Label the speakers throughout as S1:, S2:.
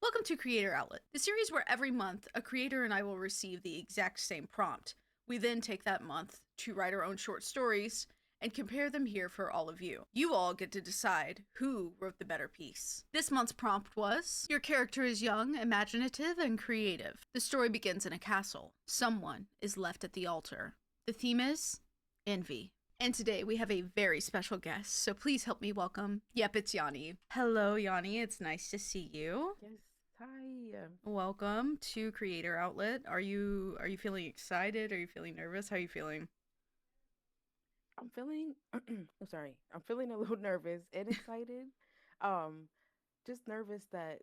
S1: Welcome to Creator Outlet, the series where every month a creator and I will receive the exact same prompt. We then take that month to write our own short stories and compare them here for all of you. You all get to decide who wrote the better piece. This month's prompt was, your character is young, imaginative, and creative. The story begins in a castle. Someone is left at the altar. The theme is envy. And today we have a very special guest, so please help me welcome YepItsYanni. Hello, Yanni. It's nice to see you.
S2: Yes. Hi.
S1: Welcome to Creator Outlet. Are you feeling excited? Are you feeling nervous? How are you feeling?
S2: I'm feeling I'm sorry. I'm feeling a little nervous and excited. Um, just nervous that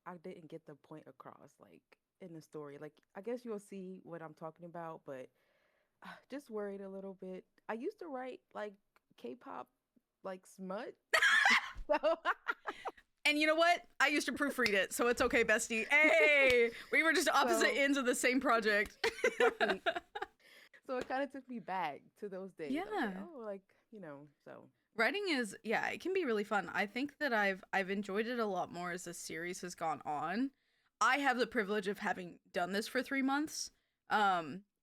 S2: I didn't get the point across like in the story. Like I guess you'll see what I'm talking about, but just worried a little bit. I used to write like K-pop like smut. So
S1: And you know what? I used to proofread it, so it's okay, bestie. Hey, we were just opposite
S2: so
S1: ends of the same project.
S2: right. So it kind of took me back to those days. I was like,
S1: Yeah.
S2: oh, like, so
S1: Writing is, yeah, it can be really fun. I think that I've enjoyed it a lot more as the series has gone on. I have the privilege of having done this for 3 months,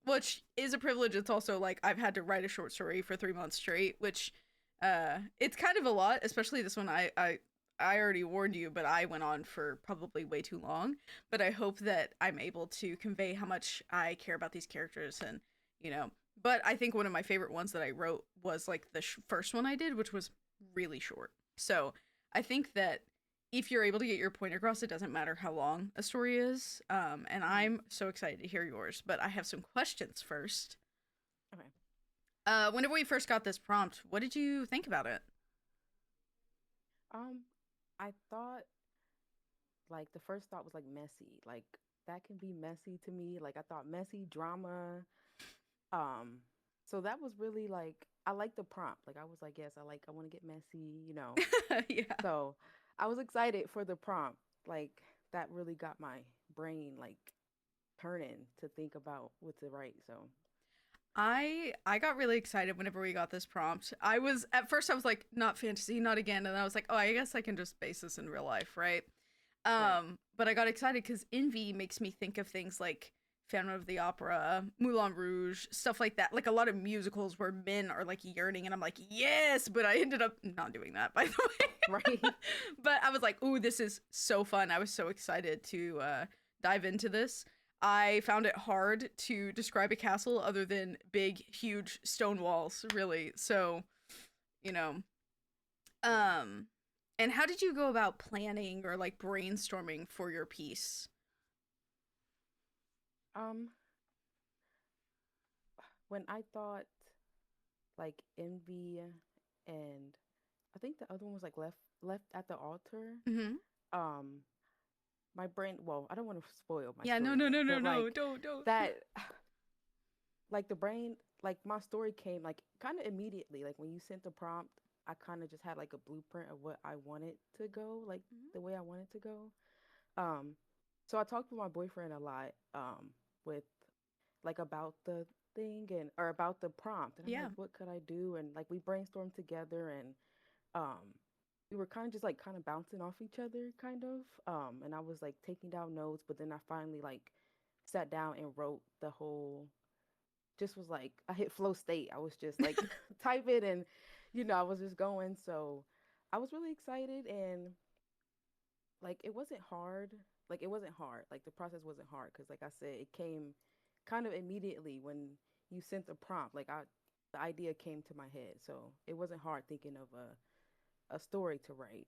S1: which is a privilege. It's also like I've had to write a short story for 3 months straight, which it's kind of a lot, especially this one. I already warned you, but I went on for probably way too long. But I hope that I'm able to convey how much I care about these characters and, you know, but I think one of my favorite ones that I wrote was like the first one I did, which was really short. So I think that if you're able to get your point across, it doesn't matter how long a story is. And
S2: mhm.
S1: I'm so excited to hear yours. But I have some questions first.
S2: Okay.
S1: Whenever we first got this prompt, what did you think about it?
S2: Um, I thought like the first thought was like messy. Like that can be messy to me. Like I thought messy drama. Um, so that was really like I like the prompt. Like I was like, yes, I want to get messy.
S1: Yeah.
S2: So I was excited for the prompt. Like that really got my brain like turning to think about what to write. So
S1: I got really excited whenever we got this prompt. I was at first I was like, not fantasy, not again, and I was like, oh, I guess I can just base this in real life, right?
S2: right.
S1: But I got excited because envy makes me think of things like Phantom of the Opera, Moulin Rouge, stuff like that. Like a lot of musicals where men are like yearning, and I'm like, yes, but I ended up not doing that, by the way.
S2: Right.
S1: But I was like, ooh, this is so fun. I was so excited to dive into this. I found it hard to describe a castle other than big, huge stone walls, really. So, you know,
S2: Yeah.
S1: um, and how did you go about planning or like brainstorming for your piece?
S2: Um, when I thought like envy and I think the other one was like left at the altar.
S1: Hmm.
S2: Um, my brain, well, I don't want to spoil my
S1: Yeah, no,
S2: story
S1: no,
S2: yet,
S1: no, no,
S2: but
S1: no,
S2: like
S1: don't.
S2: that like the brain, like my story came like kind of immediately. Like when you sent the prompt, I kind of just had like a blueprint of what I wanted to go, like
S1: Mhm.
S2: the way I wanted to go. Um, so I talked with my boyfriend a lot, with like about the thing and or about the prompt, and I'm like,
S1: Yeah.
S2: what could I do? And like we brainstormed together, and um, we were kind of just like kind of bouncing off each other, kind of. And I was like taking down notes, but then I finally like sat down and wrote the whole just was like I hit flow state. I was just like typing and I was just going. So I was really excited and like it wasn't hard. Like it wasn't hard. Like the process wasn't hard because like I said, it came kind of immediately when you sent the prompt. The idea came to my head. So it wasn't hard thinking of a story to write.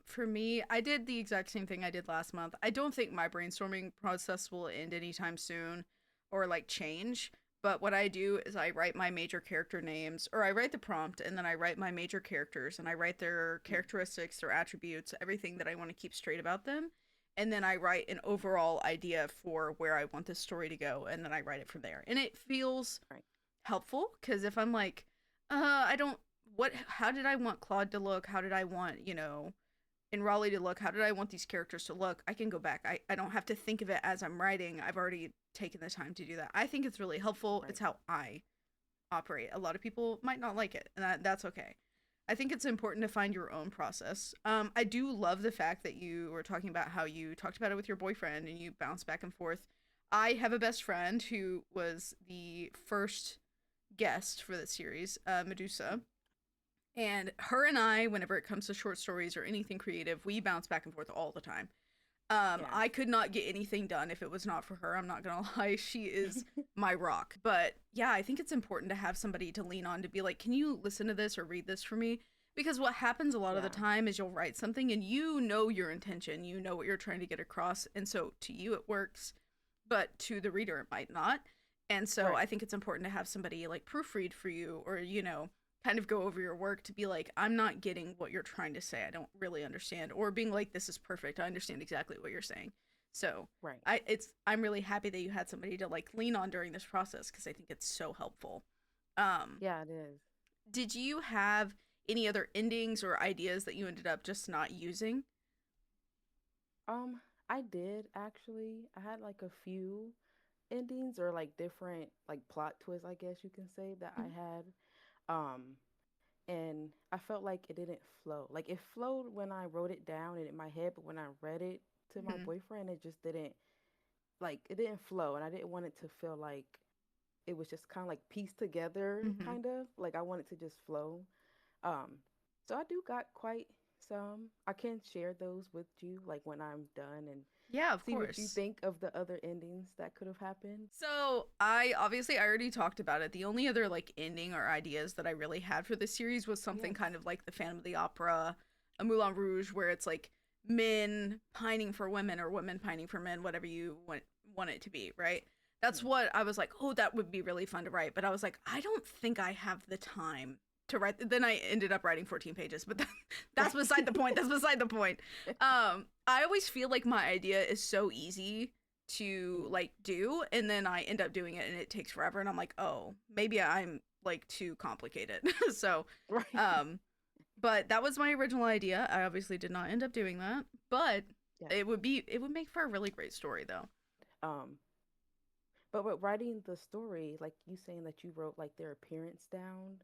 S1: For me, I did the exact same thing I did last month. I don't think my brainstorming process will end anytime soon or like change. But what I do is I write my major character names, or I write the prompt and then I write my major characters and I write their
S2: Mm,
S1: characteristics, their attributes, everything that I want to keep straight about them. And then I write an overall idea for where I want this story to go. And then I write it from there. And it feels
S2: right.
S1: helpful because if I'm like, I don't, how did I want Claude to look? How did I want, in Raleigh to look? How did I want these characters to look? I can go back. I don't have to think of it as I'm writing. I've already taken the time to do that. I think it's really helpful. It's
S2: Right.
S1: how I operate. A lot of people might not like it, and that's okay. I think it's important to find your own process. I do love the fact that you were talking about how you talked about it with your boyfriend and you bounce back and forth. I have a best friend who was the first guest for this series, Medusa. And her and I, whenever it comes to short stories or anything creative, we bounce back and forth all the time.
S2: Yeah.
S1: I could not get anything done if it was not for her. I'm not gonna lie. She is my rock. But yeah, I think it's important to have somebody to lean on to be like, can you listen to this or read this for me? Because what happens a lot of the
S2: Yeah.
S1: time is you'll write something and you know your intention, you know what you're trying to get across. And so to you, it works, but to the reader, it might not. And so
S2: Right.
S1: I think it's important to have somebody like proofread for you or, kind of go over your work to be like, I'm not getting what you're trying to say. I don't really understand. Or being like, this is perfect. I understand exactly what you're saying. So
S2: Right.
S1: I'm really happy that you had somebody to like lean on during this process because I think it's so helpful. Um,
S2: Yeah, it is.
S1: did you have any other endings or ideas that you ended up just not using?
S2: I did actually. I had like a few endings or like different like plot twists, I guess you can say that I
S1: Mhm.
S2: had. Um, and I felt like it didn't flow. Like it flowed when I wrote it down and in my head, but when I read it to my
S1: Mhm.
S2: boyfriend, it just didn't like it didn't flow, and I didn't want it to feel like it was just kind of like pieced together,
S1: Mhm.
S2: kind of like I wanted to just flow. Um, so I do got quite some. I can share those with you, like when I'm done and
S1: Yeah, of
S2: see what you
S1: course.
S2: think of the other endings that could have happened.
S1: So I already talked about it. The only other like ending or ideas that I really had for this series was something
S2: Yes.
S1: kind of like the Phantom of the Opera, a Moulin Rouge, where it's like men pining for women or women pining for men, whatever you want it to be, right? That's
S2: Yeah.
S1: what I was like, oh, that would be really fun to write. But I was like, I don't think I have the time to write. Then I ended up writing 14 pages, but that's
S2: Right.
S1: beside the point. That's beside the point. I always feel like my idea is so easy to
S2: Mm.
S1: like do, and then I end up doing it and it takes forever and I'm like, oh, maybe I'm like too complicated. So
S2: Right.
S1: um but that was my original idea. I obviously did not end up doing that, but
S2: Yeah.
S1: it would make for a really great story though.
S2: Um, but with writing the story, like you saying that you wrote like their appearance down,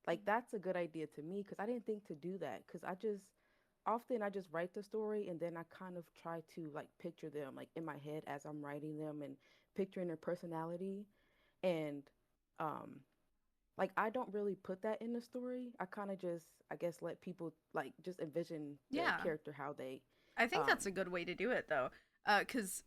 S2: like that's a good idea to me because I didn't think to do that because I just write the story and then I kind of try to like picture them like in my head as I'm writing them and picturing their personality and um like I don't really put that in the story. I kind of just I guess let people like just envision the
S1: Yeah.
S2: character how they
S1: I think
S2: um
S1: that's a good way to do it though. Cuz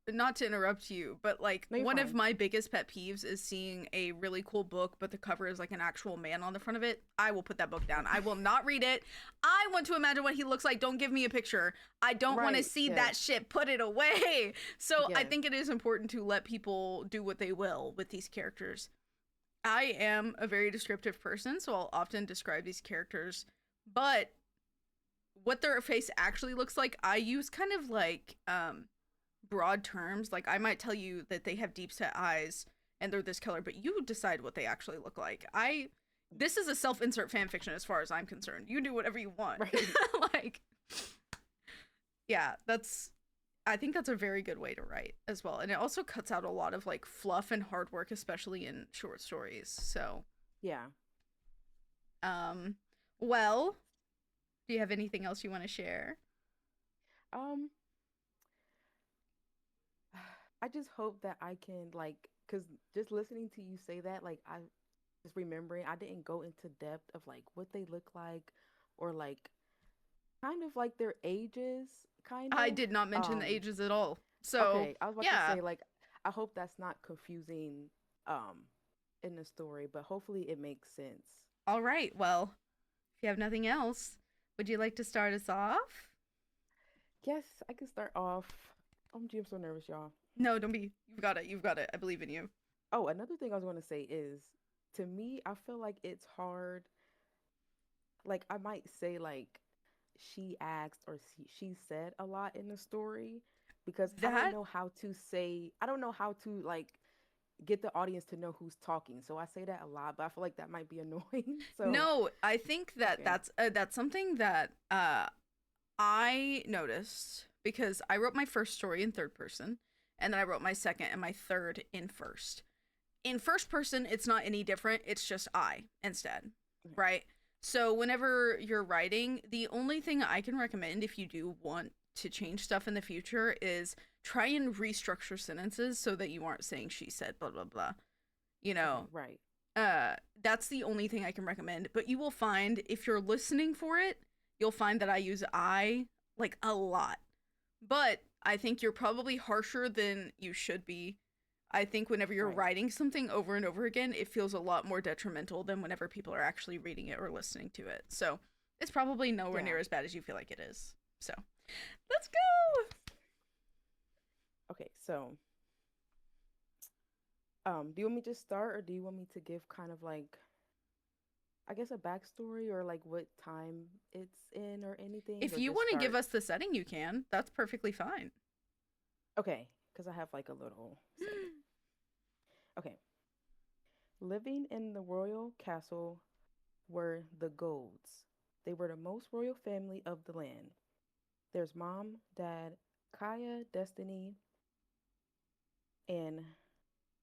S1: not to interrupt you, but like
S2: no, you're
S1: one of
S2: fine.
S1: my biggest pet peeves is seeing a really cool book, but the cover is like an actual man on the front of it. I will put that book down. I will not read it. I want to imagine what he looks like. Don't give me a picture. I don't want to
S2: Right.
S1: see
S2: Yes.
S1: that shit. Put it away. So I
S2: Yes.
S1: think it is important to let people do what they will with these characters. I am a very descriptive person, so I'll often describe these characters, but what their face actually looks like, I use kind of like broad terms. Like I might tell you that they have deep set eyes and they're this color, but you decide what they actually look like. This is a self-insert fan fiction as far as I'm concerned. You do whatever you want.
S2: Right.
S1: Like yeah, that's I think that's a very good way to write as well. And it also cuts out a lot of like fluff and hard work, especially in short stories. So,
S2: Yeah.
S1: um well, do you have anything else you want to share?
S2: Um I just hope that I can like cuz just listening to you say that like I just remembering I didn't go into depth of like what they look like or like kind of like their ages kind
S1: I
S2: of
S1: did not mention the
S2: um
S1: ages at all. So,
S2: okay, I was about to
S1: yeah.
S2: say like I hope that's not confusing um in the story, but hopefully it makes sense.
S1: All right. Well, if you have nothing else, would you like to start us off?
S2: Yes, I can start off. OMG, I'm so nervous, y'all.
S1: No, don't be. You've got it. You've got it. I believe in you.
S2: Oh, another thing I was going to say is to me, I feel like it's hard. Like, I might say, like, she asked or she said a lot in the story because
S1: That
S2: I don't know how to, like, get the audience to know who's talking. So I say that a lot, but I feel like that might be annoying. So,
S1: no, I think that
S2: okay.
S1: that's something that I noticed because I wrote my first story in third person and then I wrote my second and my third in first. In first person, it's not any different. It's just I instead,
S2: Okay.
S1: right? So whenever you're writing, the only thing I can recommend if you do want to change stuff in the future is try and restructure sentences so that you aren't saying she said blah blah blah. You
S2: Okay,
S1: know,
S2: right.
S1: that's the only thing I can recommend. But you will find if you're listening for it, you'll find that I use I like a lot. But I think you're probably harsher than you should be. I think whenever you're
S2: Right.
S1: writing something over and over again, it feels a lot more detrimental than whenever people are actually reading it or listening to it. So it's probably nowhere
S2: Yeah.
S1: near as bad as you feel like it is. So let's go.
S2: Yes. Okay, so do you want me to start or do you want me to give kind of like I guess a backstory or like what time it's in or anything
S1: If
S2: or
S1: you
S2: just
S1: want to give
S2: start?
S1: us the setting, you can. That's perfectly fine.
S2: Okay, because I have like a little setting. Okay. Living in the royal castle were the Golds. They were the most royal family of the land. There's mom, dad, Kaya, Destiny, and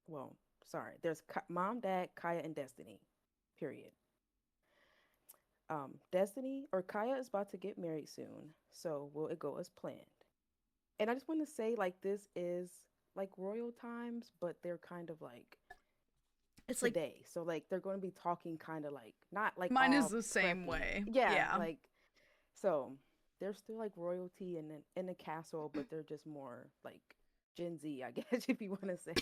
S2: well, sorry. There's mom, dad, Kaya, and Destiny. Period. Destiny or Kaya is about to get married soon, so will it go as planned? And I just want to say, like, this is like royal times, but they're kind of like
S1: It's like
S2: today. So like they're going to be talking kind of like not like
S1: mine is
S2: all
S1: the same
S2: preppy.
S1: way.
S2: Yeah,
S1: Yeah.
S2: like so they're still like royalty in the castle, but they're just more like Gen Z, I guess if you want to say.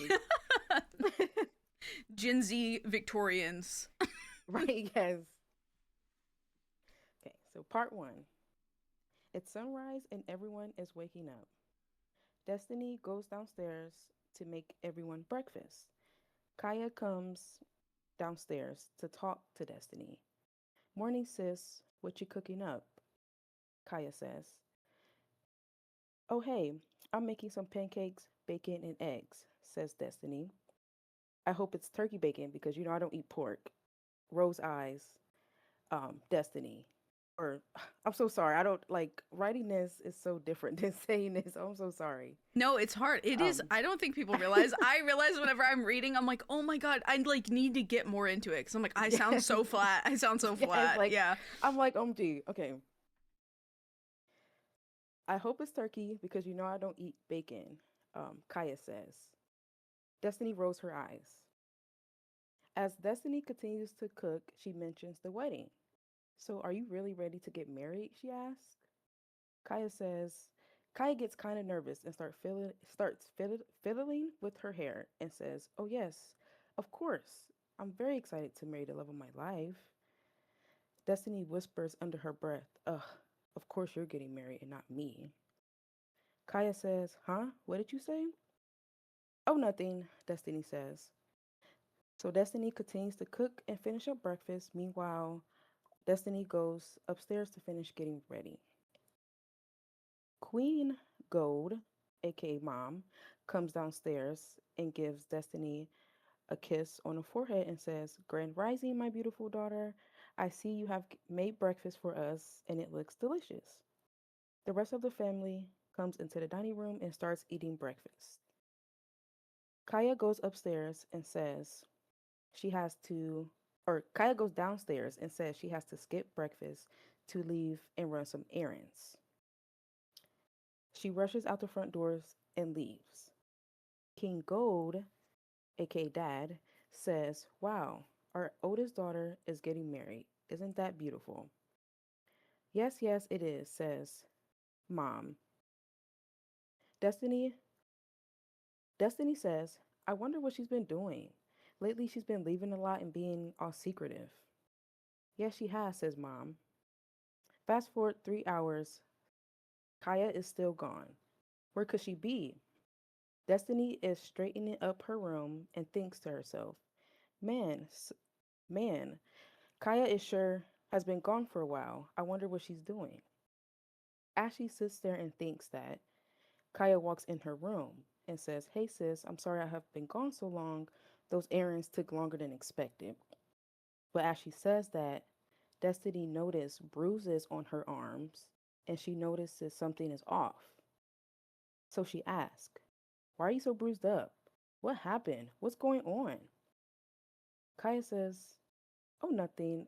S1: Gen Z Victorians.
S2: Right, yes. Okay, so part 1. It's sunrise and everyone is waking up. Destiny goes downstairs to make everyone breakfast. Kaya comes downstairs to talk to Destiny. Morning, sis. What you cooking up? Kaya says. Oh, hey, I'm making some pancakes, bacon, and eggs, says Destiny. I hope it's turkey bacon because you know I don't eat pork. Rose eyes, Destiny. Or I'm so sorry. I don't like writing this is so different than saying this. I'm so sorry.
S1: No, it's hard. It is.
S2: Um
S1: I don't think people realize. I realize whenever I'm reading, I'm like, oh my god, I like need to get more into it because I'm like, I sound
S2: yes.
S1: so flat. I sound so
S2: Yes,
S1: flat.
S2: like
S1: Yeah.
S2: I'm like, OMG. Okay. I hope it's turkey because you know I don't eat bacon, Kaya says. Destiny rolls her eyes. As Destiny continues to cook, she mentions the wedding. So, are you really ready to get married? She asks. Kaya says, Kaya gets kind of nervous and fiddling with her hair and says, oh, yes, of course. I'm very excited to marry the love of my life. Destiny whispers under her breath, ugh, of course you're getting married and not me. Kaya says, huh? What did you say? Oh, nothing, Destiny says. So Destiny continues to cook and finish up breakfast. Meanwhile, Destiny goes upstairs to finish getting ready. Queen Gold, aka Mom, comes downstairs and gives Destiny a kiss on the forehead and says, Grand Rising, my beautiful daughter. I see you have made breakfast for us and it looks delicious. The rest of the family comes into the dining room and starts eating breakfast. Kaya goes upstairs and says she has to, or Kaya goes downstairs and says she has to skip breakfast to leave and run some errands. She rushes out the front doors and leaves. King Gold, aka Dad, says, wow, our oldest daughter is getting married. Isn't that beautiful? Yes, yes, it is, says Mom. Destiny Destiny says, I wonder what she's been doing. Lately she's been leaving a lot and being all secretive. Yes, she has, says Mom. Fast forward 3 hours, Kaya is still gone. Where could she be? Destiny is straightening up her room and thinks to herself, Man, man, Kaya is sure has been gone for a while. I wonder what she's doing. As she sits there and thinks that, Kaya walks in her room and says, Hey sis, I'm sorry I have been gone so long. Those errands took longer than expected. But as she says that, Destiny notices bruises on her arms and she notices something is off. So she asks, Why are you so bruised up? What happened? What's going on? Kaya says, Oh, nothing.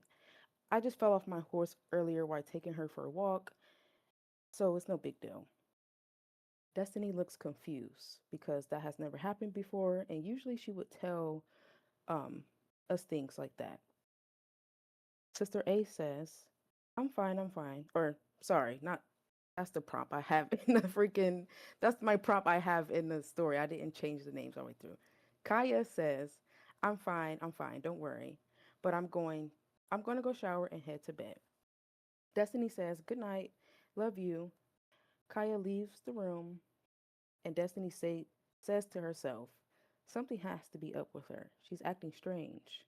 S2: I just fell off my horse earlier while taking her for a walk, so it's no big deal. Destiny looks confused because that has never happened before, and usually she would tell um, us things like that. Sister A says, I'm fine, I'm fine. Or, sorry, not that's the prompt I have in the freaking, that's my prompt I have in the story. I didn't change the names all the way through. Kaya says, I'm fine, don't worry. But I'm going to go shower and head to bed. Destiny says, good night, love you. Kaya leaves the room, and says to herself, something has to be up with her. She's acting strange.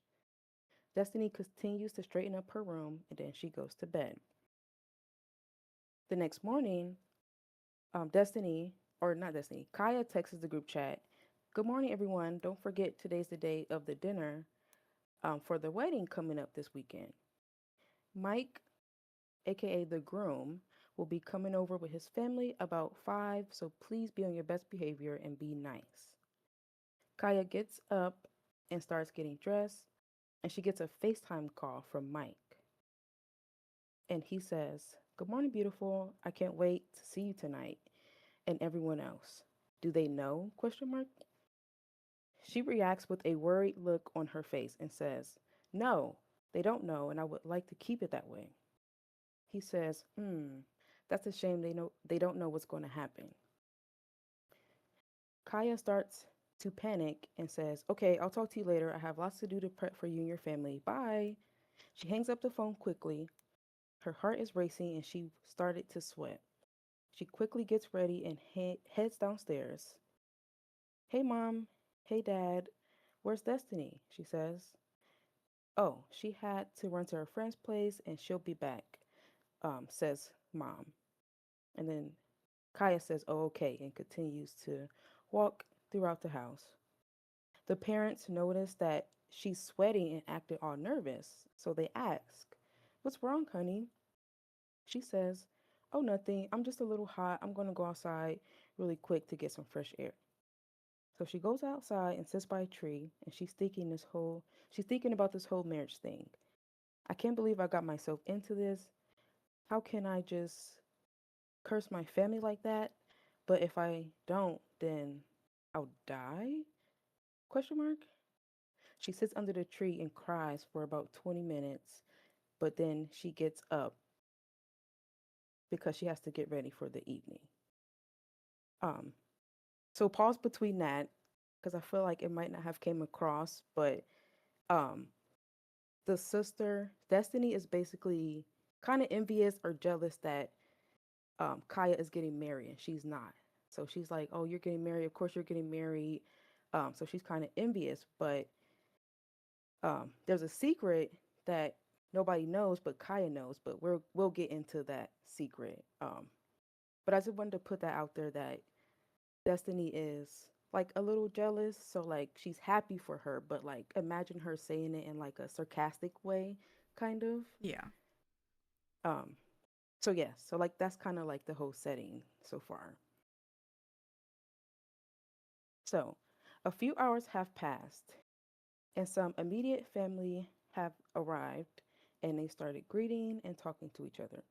S2: Destiny continues to straighten up her room, and then she goes to bed. The next morning, Destiny, or not Destiny, Kaya texts the group chat, good morning, everyone. Don't forget today's the day of the dinner for the wedding coming up this weekend. Mike, aka the groom, will be coming over with his family about 5, so please be on your best behavior and be nice. Kaya gets up and starts getting dressed, and she gets a FaceTime call from Mike. And he says, good morning, beautiful. I can't wait to see you tonight. And everyone else. Do they know? Question mark. She reacts with a worried look on her face and says, no, they don't know, and I would like to keep it that way. He says, that's a shame they don't know what's going to happen. Kaya starts to panic and says, okay, I'll talk to you later. I have lots to do to prep for you and your family. Bye. She hangs up the phone quickly. Her heart is racing and she started to sweat. She quickly gets ready and heads downstairs. Hey, Mom. Hey, Dad. Where's Destiny? She says. Oh, she had to run to her friend's place and she'll be back, says Mom. And then Kaya says, oh, okay, and continues to walk throughout the house. The parents notice that she's sweating and acting all nervous, so they ask, what's wrong, honey? She says, oh, nothing. I'm just a little hot. I'm going to go outside really quick to get some fresh air. So she goes outside and sits by a tree, and she's thinking about this whole marriage thing. I can't believe I got myself into this. How can I just curse my family like that? But if I don't, then I'll die? Question mark. She sits under the tree and cries for about 20 minutes, but then she gets up because she has to get ready for the evening. Um, so pause between that because I feel like it might not have came across, but um, the sister Destiny is basically kind of envious or jealous that Kaya is getting married and she's not. So she's like, "Oh, you're getting married. Of course, you're getting married." So she's kind of envious, but there's a secret that nobody knows, but Kaya knows. But we'll get into that secret. But I just wanted to put that out there that Destiny is like a little jealous. So like she's happy for her, but like imagine her saying it in like a sarcastic way, kind of.
S1: Yeah.
S2: Um, so yeah, so like that's kind of like the whole setting so far. So a few hours have passed, and some immediate family have arrived, and they started greeting and talking to each other.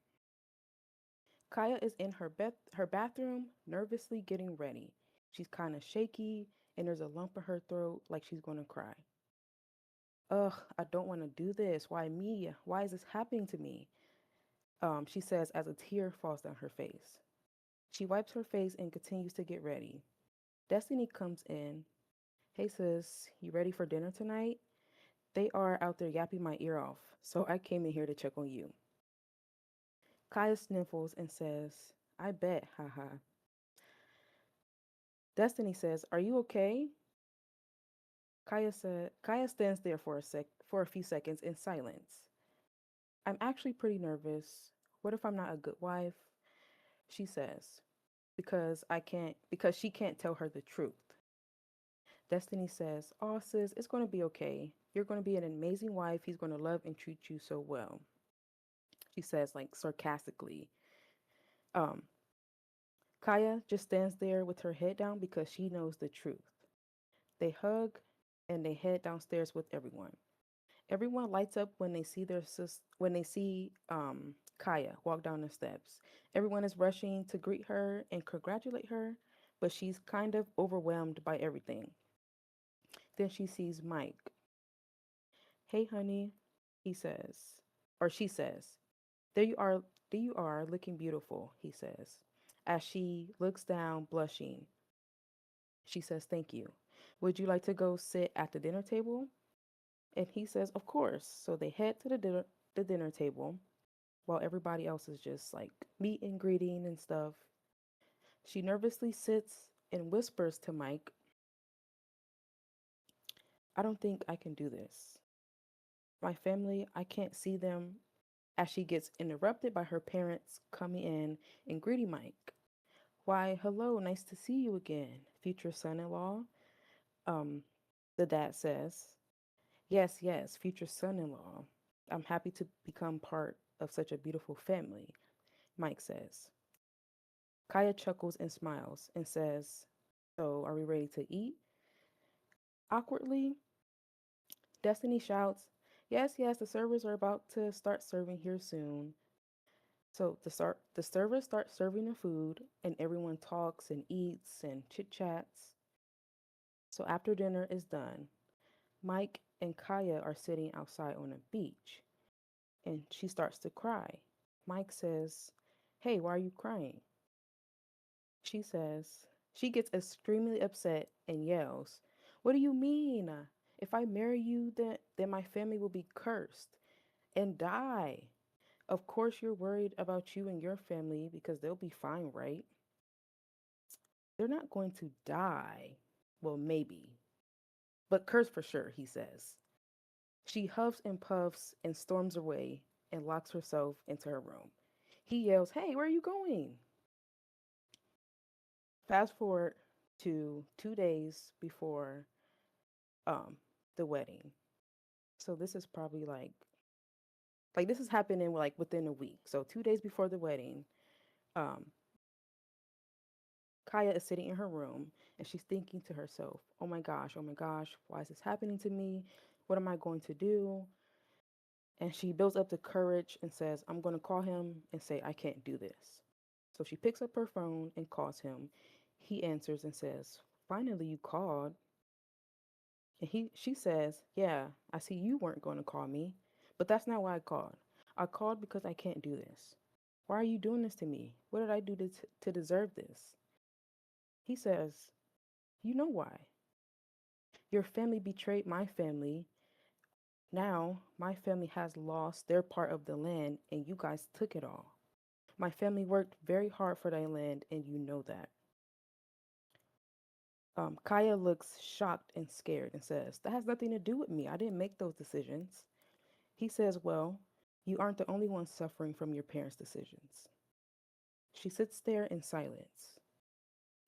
S2: Kaya is in her bathroom, nervously getting ready. She's kind of shaky, and there's a lump in her throat like she's going to cry. Ugh, I don't want to do this. Why me? Why is this happening to me? She says as a tear falls down her face. She wipes her face and continues to get ready. Destiny comes in. Hey sis, you ready for dinner tonight? They are out there yapping my ear off, so I came in here to check on you. Kaya sniffles and says, I bet, haha. Destiny says, are you okay? Kaya stands there for a few seconds in silence. I'm actually pretty nervous. What if I'm not a good wife? She says, because she can't tell her the truth. Destiny says, oh sis, it's gonna be okay. You're gonna be an amazing wife. He's gonna love and treat you so well. She says like sarcastically. Um, Kaya just stands there with her head down because she knows the truth. They hug and they head downstairs with everyone. Everyone lights up when they see Kaya walk down the steps. Everyone is rushing to greet her and congratulate her, but she's kind of overwhelmed by everything. Then she sees Mike. "Hey honey," he says, or she says. "There you are, there you are looking beautiful," he says. As she looks down blushing, she says, "Thank you. Would you like to go sit at the dinner table?" And he says, "Of course." So they head to the dinner table while everybody else is just like meet and greeting and stuff. She nervously sits and whispers to Mike, "I don't think I can do this. My family, I can't see them," as she gets interrupted by her parents coming in and greeting Mike. "Why, hello, nice to see you again, future son in law," um, the dad says. "Yes, yes, future son in law. I'm happy to become part of such a beautiful family," Mike says. Kaya chuckles and smiles and says, "So, are we ready to eat?" Awkwardly, Destiny shouts, "Yes, yes, the servers are about to start serving here soon." So the servers start serving the food, and everyone talks and eats and chit chats. So after dinner is done, Mike and Kaya are sitting outside on a beach, and she starts to cry. Mike says, "Hey, why are you crying?" She gets extremely upset and yells, "What do you mean? If I marry you, then my family will be cursed and die. Of course you're worried about you and your family because they'll be fine, right?" "They're not going to die. Well, maybe, but curse for sure," he says. She huffs and puffs and storms away and locks herself into her room. He yells, "Hey, where are you going?" Fast forward to 2 days before um the wedding. So this is probably like this is happening like within a week. So 2 days before the wedding, um Kaya is sitting in her room and she's thinking to herself, oh my gosh, why is this happening to me? What am I going to do?" And she builds up the courage and says, "I'm going to call him and say I can't do this." So she picks up her phone and calls him. He answers and says, "Finally, you called." And she says, "Yeah, I see you weren't going to call me, but that's not why I called. I called because I can't do this. Why are you doing this to me? What did I do to deserve this?" He says, "You know why. Your family betrayed my family. Now my family has lost their part of the land and you guys took it all. My family worked very hard for that land and you know that." Kaya looks shocked and scared and says, "That has nothing to do with me. I didn't make those decisions." He says, "Well, you aren't the only one suffering from your parents' decisions." She sits there in silence.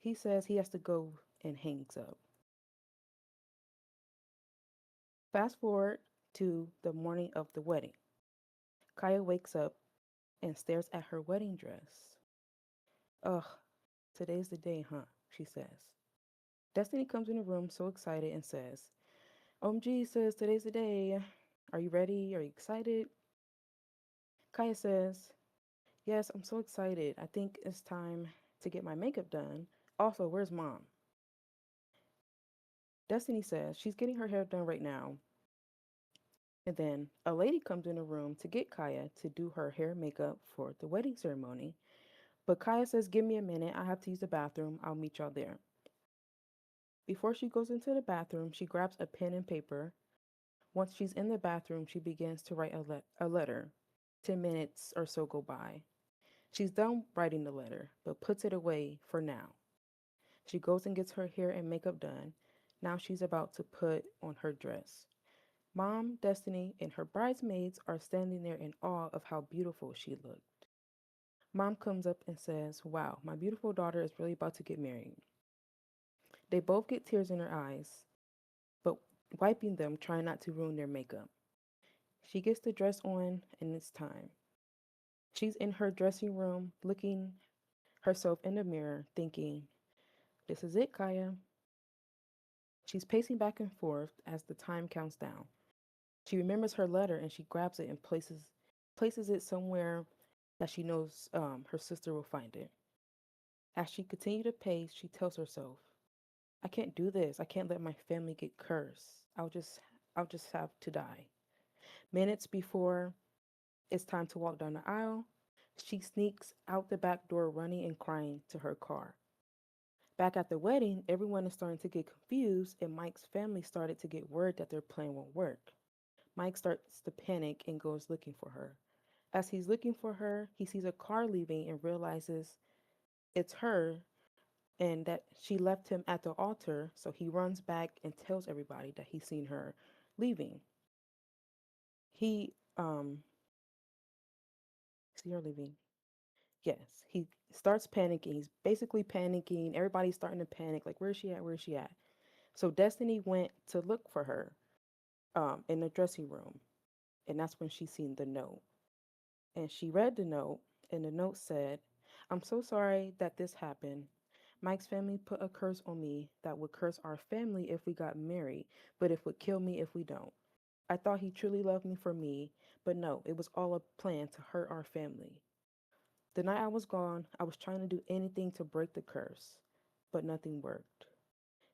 S2: He says he has to go and hangs up. Fast forward to the morning of the wedding. Kaya wakes up and stares at her wedding dress. "Ugh, today's the day, huh?" she says. Destiny comes in the room so excited and says, "OMG, sis, today's the day. Are you ready? Are you excited?" Kaya says, "Yes, I'm so excited. I think it's time to get my makeup done. Also, where's mom?" Destiny says she's getting her hair done right now. And then a lady comes in the room to get Kaya to do her hair and makeup for the wedding ceremony. But Kaya says, "Give me a minute. I have to use the bathroom. I'll meet y'all there." Before she goes into the bathroom, she grabs a pen and paper. Once she's in the bathroom, she begins to write a letter. 10 minutes or so go by. She's done writing the letter, but puts it away for now. She goes and gets her hair and makeup done. Now she's about to put on her dress. Mom, Destiny, and her bridesmaids are standing there in awe of how beautiful she looked. Mom comes up and says, "Wow, my beautiful daughter is really about to get married." They both get tears in their eyes, but wiping them, trying not to ruin their makeup. She gets the dress on, and it's time. She's in her dressing room, looking herself in the mirror, thinking, "This is it, Kaya." She's pacing back and forth as the time counts down. She remembers her letter and she grabs it and places it somewhere that she knows her sister will find it. As she continued to pace, she tells herself, I can't do this. I can't let my family get cursed. I'll just have to die. Minutes before it's time to walk down the aisle, she sneaks out the back door running and crying to her car. Back at the wedding, everyone is starting to get confused, and Mike's family started to get word that their plan won't work. Mike starts to panic and goes looking for her. As he's looking for her, he sees a car leaving and realizes it's her and that she left him at the altar, so he runs back and tells everybody that he's seen her leaving. He see her leaving. Yes, he starts panicking. He's basically panicking. Everybody's starting to panic. Like, where's she at? Where's she at? So Destiny went to look for her in the dressing room, and that's when she seen the note. And she read the note, and the note said, I'm so sorry that this happened. Mike's family put a curse on me that would curse our family if we got married, but it would kill me if we don't. I thought he truly loved me for me, but no, it was all a plan to hurt our family. The night I was gone, I was trying to do anything to break the curse, but nothing worked.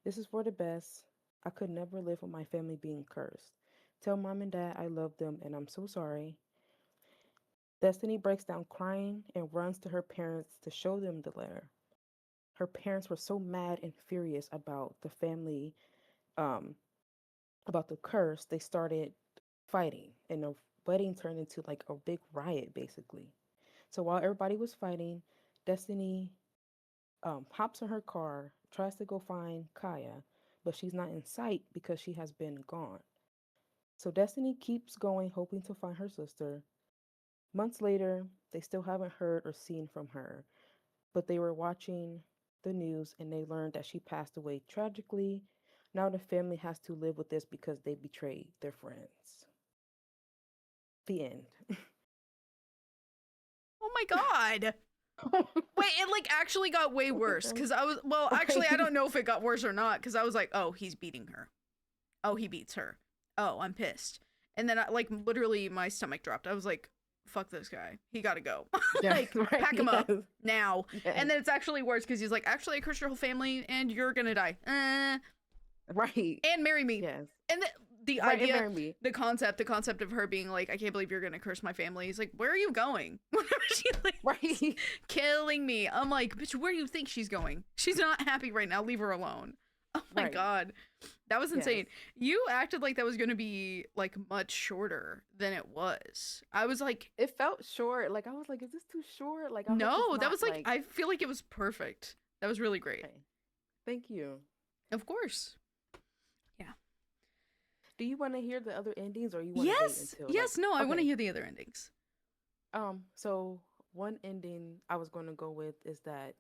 S2: This is for the best. I could never live with my family being cursed. Tell mom and dad I love them and I'm so sorry. Destiny breaks down crying and runs to her parents to show them the letter. Her parents were so mad and furious about the family, um, about the curse, they started fighting, and the wedding turned into like a big riot, basically. So while everybody was fighting, Destiny hops in her car, tries to go find Kaya, but she's not in sight because she has been gone. So Destiny keeps going, hoping to find her sister. Months later, they still haven't heard or seen from her, but they were watching the news and they learned that she passed away tragically. Now the family has to live with this because they betrayed their friends. The end.
S1: Oh my god. Wait, it like actually got way worse because I was actually I
S2: Right.
S1: don't know if it got worse or not because I was like, oh, he's beating her. Oh, he beats her. Oh, I'm pissed. And then I like literally my stomach dropped. I was like, fuck this guy. He got to go.
S2: Yes,
S1: Like
S2: right.
S1: pack him
S2: Yes.
S1: up now.
S2: Yes.
S1: And then it's actually worse because he's like, actually, I cursed your whole family and you're gonna die.
S2: Right.
S1: And marry me.
S2: Yes.
S1: And the
S2: Right. And
S1: idea,
S2: marry me.
S1: the concept of her being like, I can't believe you're gonna curse my family. He's like, where are you going? Whenever she like
S2: Right.
S1: killing me, I'm like, bitch, where do you think she's going? She's not happy right now. Leave her alone. Oh my
S2: Right.
S1: god, that was
S2: Yes.
S1: insane. You acted like that was gonna be like much shorter than it was. I was like,
S2: It felt short. Like I was like, is this too short? Like I hope it's
S1: no, that
S2: not
S1: was like, I feel like it was perfect. That was really great.
S2: Okay. Thank you.
S1: Of course. Yeah.
S2: Do you want to hear the other endings or you want to wait
S1: Yes.
S2: until like
S1: Yes. No, I want to
S2: okay.
S1: hear the other endings.
S2: So one ending I was going to go with is that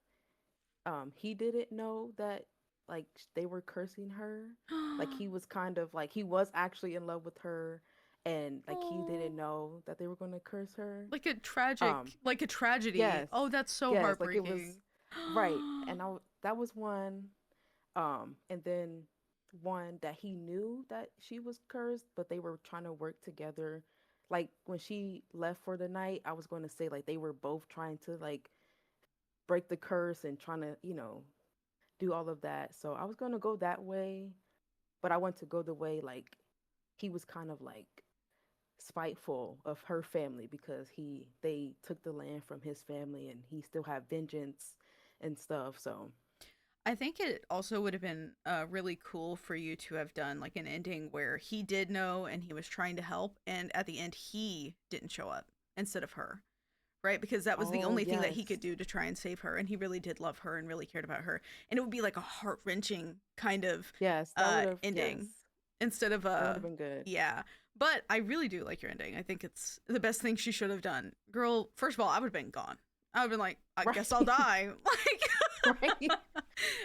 S2: he didn't know that like they were cursing her. Like he was kind of like he was actually in love with her and like he
S1: Oh,
S2: didn't know that they were going to curse her.
S1: like a tragic,
S2: Um
S1: like a tragedy.
S2: yes.
S1: Oh, that's so
S2: Yes, like it was
S1: heartbreaking.
S2: right. And that was one and then one that he knew that she was cursed, but they were trying to work together. Like when she left for the night, I was going to say like they were both trying to like break the curse and trying to, do all of that. So I was going to go that way, but I want to go the way like he was kind of like spiteful of her family because they took the land from his family and he still had vengeance and stuff. So
S1: I think it also would have been really cool for you to have done like an ending where he did know and he was trying to help, and at the end he didn't show up instead of her, right? Because that was the
S2: oh
S1: only thing that he
S2: yes.
S1: could do to try and save her, and he really did love her and really cared about her, and it would be like a heart wrenching kind of
S2: Yes, that would have yes.
S1: ending instead of
S2: That would have been good.
S1: yeah. But I really do like your ending. I think it's the best thing she should have done. Girl, first of all, I would have been gone. I would have been like, I
S2: Right.
S1: guess I'll die.
S2: Right.
S1: Like,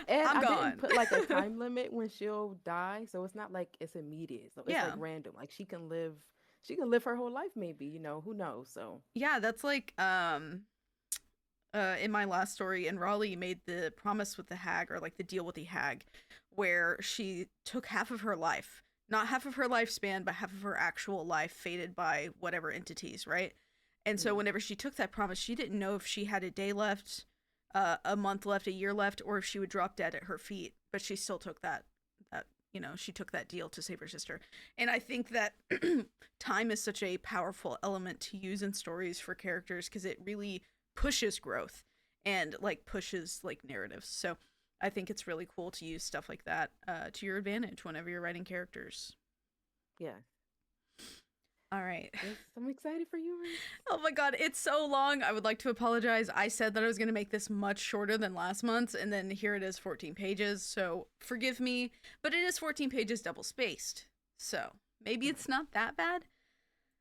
S2: And
S1: I'm
S2: I didn't
S1: gone.
S2: put like a time limit when she'll die, so it's not like it's immediate. So it's like
S1: Yeah.
S2: random. Like she can live her whole life maybe, who knows. So
S1: Yeah, that's like in my last story, and Raleigh made the promise with the hag, or like the deal with the hag, where she took half of her life not half of her lifespan, but half of her actual life fated by whatever entities, right? And so
S2: Yeah.
S1: whenever she took that promise, she didn't know if she had a day left, a month left, a year left, or if she would drop dead at her feet. But she still took that she took that deal to save her sister. And I think that time is such a powerful element to use in stories for characters because it really pushes growth and like pushes like narratives. So I think it's really cool to use stuff like that to your advantage whenever you're writing characters.
S2: Yeah.
S1: All right.
S2: Yes, I'm excited for yours.
S1: Oh my god, it's so long. I would like to apologize. I said that I was going to make this much shorter than last month's, and then here it is 14 pages. So forgive me, but it is 14 pages double spaced. So maybe it's not that bad.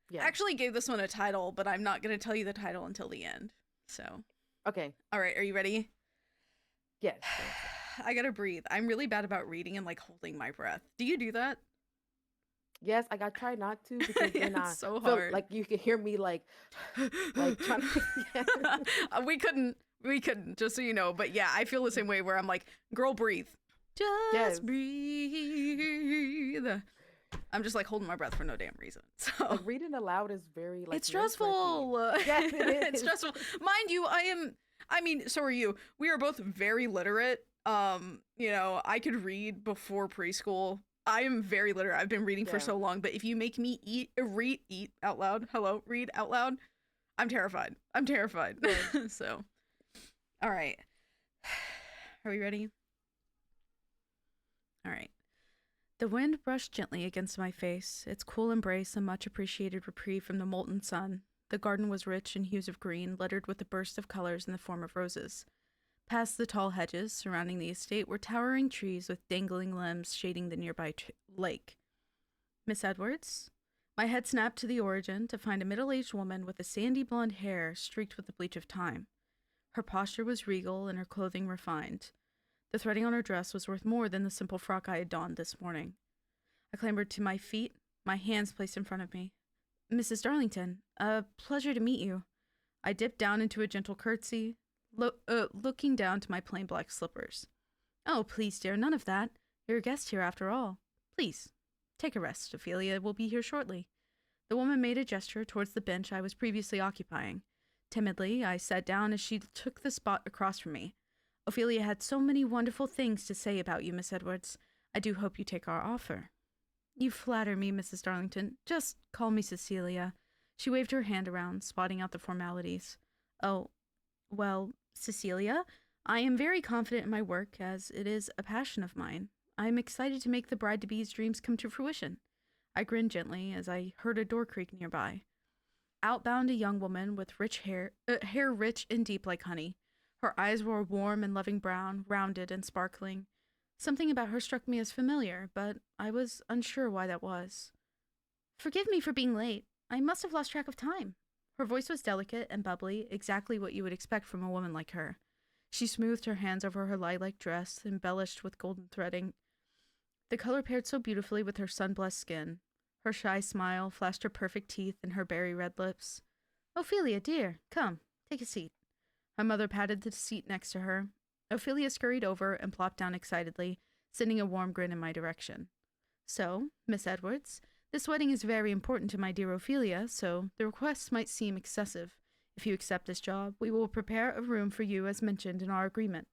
S2: Yeah.
S1: I actually gave this one a title, but I'm not going to tell you the title until the end. So.
S2: Okay.
S1: All right, are you ready?
S2: Yes.
S1: I gotta breathe. I'm really bad about reading and like holding my breath. Do you do that?
S2: Yes, I got try not to because
S1: Yeah,
S2: then I
S1: it's so
S2: feel
S1: hard.
S2: like you can hear me like trying to yeah.
S1: we couldn't, just so you know. But yeah, I feel the same way where I'm like, girl, breathe. Just
S2: Yes.
S1: breathe. I'm just like holding my breath for no damn reason. So
S2: Like reading aloud is very like
S1: it's stressful.
S2: Yes, it is.
S1: It's stressful. Mind you, so are you. We are both very literate. I could read before preschool. I am very literate. I've been reading for so long, but if you make me eat out loud, read out loud, I'm terrified. Yeah. So, all right. Are we ready? All right. The wind brushed gently against my face, its cool embrace a much appreciated reprieve from the molten sun. The garden was rich in hues of green, littered with a burst of colors in the form of roses. Past the tall hedges surrounding the estate were towering trees with dangling limbs shading the nearby lake. Miss Edwards? My head snapped to the origin to find a middle-aged woman with a sandy blonde hair streaked with the bleach of time. Her posture was regal and her clothing refined. The threading on her dress was worth more than the simple frock I had donned this morning. I clambered to my feet, my hands placed in front of me. Mrs. Darlington, a pleasure to meet you. I dipped down into a gentle curtsy, looking down to my plain black slippers. Oh, please, dear, none of that. You're a guest here after all. Please, take a rest. Ophelia will be here shortly. The woman made a gesture towards the bench I was previously occupying. Timidly, I sat down as she took the spot across from me. Ophelia had so many wonderful things to say about you, Miss Edwards. I do hope you take our offer. You flatter me, Mrs. Darlington. Just call me Cecilia. She waved her hand around, spotting out the formalities. Oh, well, Cecilia, I am very confident in my work, as it is a passion of mine. I am excited to make the bride-to-be's dreams come to fruition. I grinned gently as I heard a door creak nearby. Out bound a young woman with rich hair rich and deep like honey. Her eyes were a warm and loving brown, rounded and sparkling. Something about her struck me as familiar, but I was unsure why that was. Forgive me for being late. I must have lost track of time. Her voice was delicate and bubbly, exactly what you would expect from a woman like her. She smoothed her hands over her lilac dress, embellished with golden threading. The color paired so beautifully with her sun-blessed skin. Her shy smile flashed her perfect teeth and her berry-red lips. Ophelia, dear, come, take a seat. My mother patted the seat next to her. Ophelia scurried over and plopped down excitedly, sending a warm grin in my direction. So, Miss Edwards, this wedding is very important to my dear Ophelia, so the request might seem excessive. If you accept this job, we will prepare a room for you as mentioned in our agreement.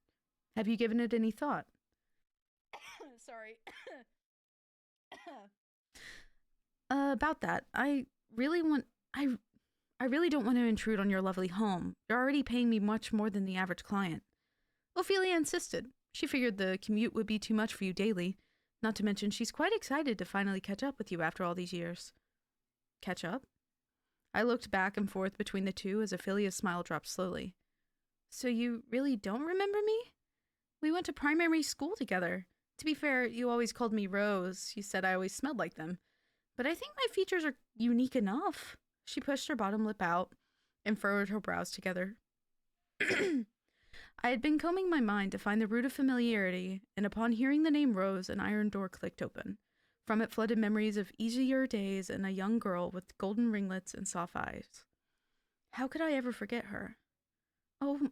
S1: Have you given it any thought? Sorry. About that, I really don't want to intrude on your lovely home. You're already paying me much more than the average client. Ophelia insisted. She figured the commute would be too much for you daily. Not to mention she's quite excited to finally catch up with you after all these years. Catch up? I looked back and forth between the two as Ophelia's smile dropped slowly. So you really don't remember me? We went to primary school together. To be fair, you always called me Rose. You said I always smelled like them. But I think my features are unique enough. She pushed her bottom lip out and furrowed her brows together. I had been combing my mind to find the root of familiarity, and upon hearing the name Rose, an iron door clicked open. From it flooded memories of easier days and a young girl with golden ringlets and soft eyes. How could I ever forget her? Oh,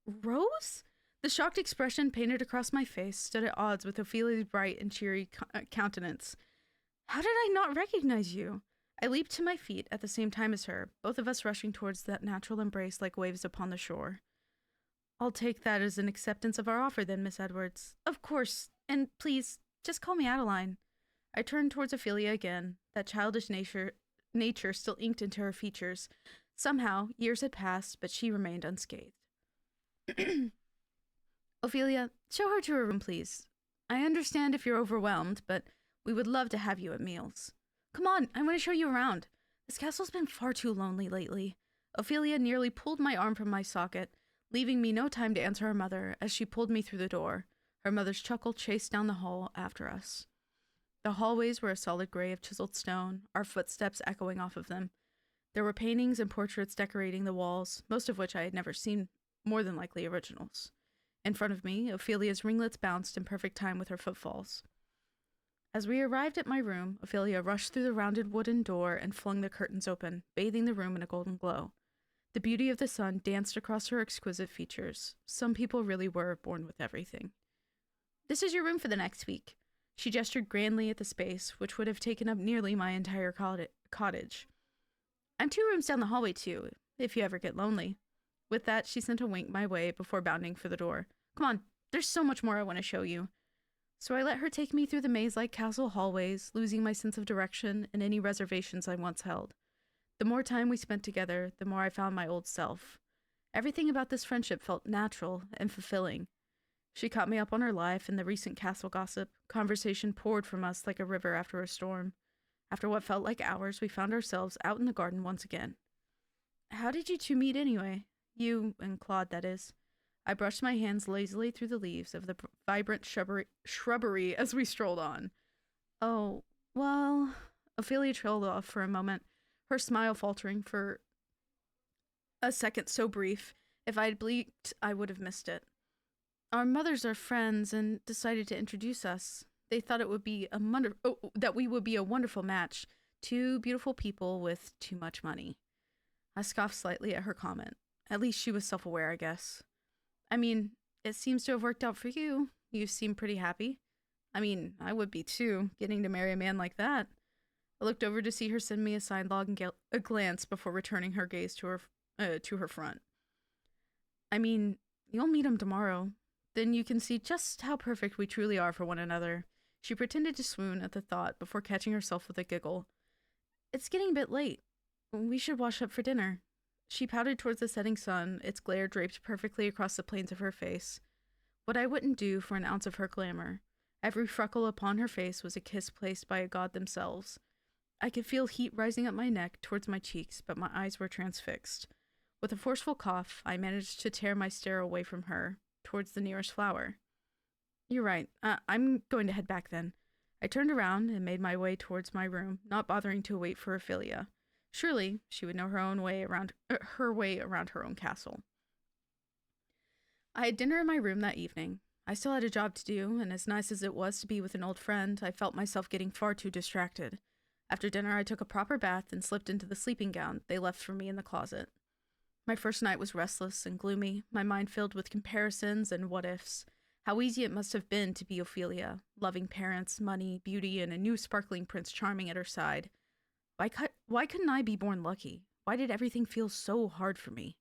S1: Rose? The shocked expression painted across my face stood at odds with Ophelia's bright and cheery countenance. How did I not recognize you? I leaped to my feet at the same time as her, both of us rushing towards that natural embrace like waves upon the shore. I'll take that as an acceptance of our offer then, Miss Edwards. Of course, and please, just call me Adeline. I turned towards Ophelia again, that childish nature still inked into her features. Somehow, years had passed, but she remained unscathed. Ophelia, show her to her room, please. I understand if you're overwhelmed, but we would love to have you at meals. Come on, I want to show you around. This castle's been far too lonely lately. Ophelia nearly pulled my arm from my socket, leaving me no time to answer her mother as she pulled me through the door. Her mother's chuckle chased down the hall after us. The hallways were a solid gray of chiseled stone, our footsteps echoing off of them. There were paintings and portraits decorating the walls, most of which I had never seen, more than likely originals. In front of me, Ophelia's ringlets bounced in perfect time with her footfalls. As we arrived at my room, Ophelia rushed through the rounded wooden door and flung the curtains open, bathing the room in a golden glow. The beauty of the sun danced across her exquisite features. Some people really were born with everything. This is your room for the next week. She gestured grandly at the space, which would have taken up nearly my entire cottage. I'm 2 rooms down the hallway, too, if you ever get lonely. With that, she sent a wink my way before bounding for the door. Come on, there's so much more I want to show you. So I let her take me through the maze-like castle hallways, losing my sense of direction and any reservations I once held. The more time we spent together, the more I found my old self. Everything about this friendship felt natural and fulfilling. She caught me up on her life and the recent castle gossip. Conversation poured from us like a river after a storm. After what felt like hours, we found ourselves out in the garden once again. How did you 2 meet anyway? You and Claude, that is. I brushed my hands lazily through the leaves of the vibrant shrubbery as we strolled on. Oh, well... Ophelia trailed off for a moment, her smile faltering for a second so brief. If I had blinked, I would have missed it. Our mothers are friends and decided to introduce us. They thought it would be that we would be a wonderful match. 2 beautiful people with too much money. I scoffed slightly at her comment. At least she was self-aware, I guess. I mean, it seems to have worked out for you. You seem pretty happy. I mean, I would be too, getting to marry a man like that. I looked over to see her send me a sidelong glance before returning her gaze to her front. I mean, you'll meet him tomorrow. Then you can see just how perfect we truly are for one another. She pretended to swoon at the thought before catching herself with a giggle. It's getting a bit late. We should wash up for dinner. She pouted towards the setting sun, its glare draped perfectly across the planes of her face. What I wouldn't do for an ounce of her glamour. Every freckle upon her face was a kiss placed by a god themselves. I could feel heat rising up my neck towards my cheeks, but my eyes were transfixed. With a forceful cough, I managed to tear my stare away from her, towards the nearest flower. You're right. I'm going to head back then. I turned around and made my way towards my room, not bothering to wait for Ophelia. Surely she would know her way around her own castle. I had dinner in my room that evening. I still had a job to do, and as nice as it was to be with an old friend, I felt myself getting far too distracted. After dinner, I took a proper bath and slipped into the sleeping gown they left for me in the closet. My first night was restless and gloomy, my mind filled with comparisons and what-ifs. How easy it must have been to be Ophelia, loving parents, money, beauty, and a new sparkling Prince Charming at her side. Why couldn't I be born lucky? Why did everything feel so hard for me?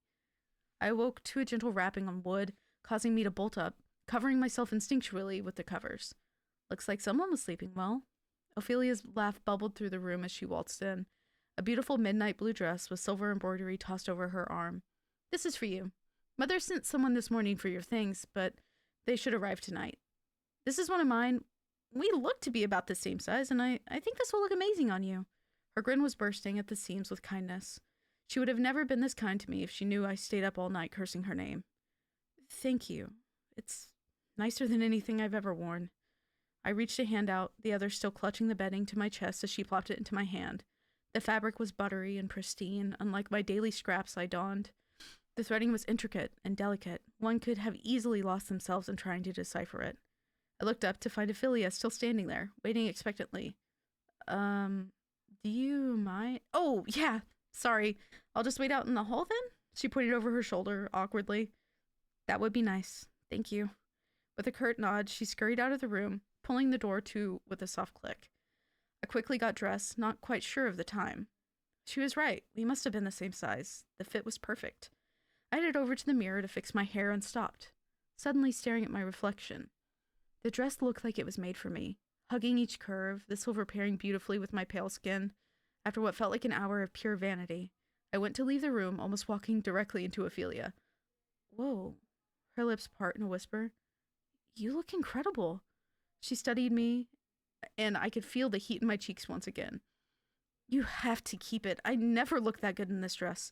S1: I awoke to a gentle rapping on wood, causing me to bolt up, covering myself instinctually with the covers. Looks like someone was sleeping well. Ophelia's laugh bubbled through the room as she waltzed in. A beautiful midnight blue dress with silver embroidery tossed over her arm. This is for you. Mother sent someone this morning for your things, but they should arrive tonight. This is one of mine. We look to be about the same size, and I think this will look amazing on you. Her grin was bursting at the seams with kindness. She would have never been this kind to me if she knew I stayed up all night cursing her name. Thank you. It's nicer than anything I've ever worn. I reached a hand out, the other still clutching the bedding to my chest as she plopped it into my hand. The fabric was buttery and pristine, unlike my daily scraps I donned. The threading was intricate and delicate. One could have easily lost themselves in trying to decipher it. I looked up to find Ophelia still standing there, waiting expectantly. Do you mind? Oh, yeah, sorry. I'll just wait out in the hall then? She pointed over her shoulder, awkwardly. That would be nice. Thank you. With a curt nod, she scurried out of the room, pulling the door to with a soft click. I quickly got dressed, not quite sure of the time. She was right. We must have been the same size. The fit was perfect. I headed over to the mirror to fix my hair and stopped, suddenly staring at my reflection. The dress looked like it was made for me, hugging each curve, the silver pairing beautifully with my pale skin. After what felt like an hour of pure vanity, I went to leave the room, almost walking directly into Ophelia. Whoa. Her lips part in a whisper. You look incredible. She studied me, and I could feel the heat in my cheeks once again. You have to keep it. I never looked that good in this dress.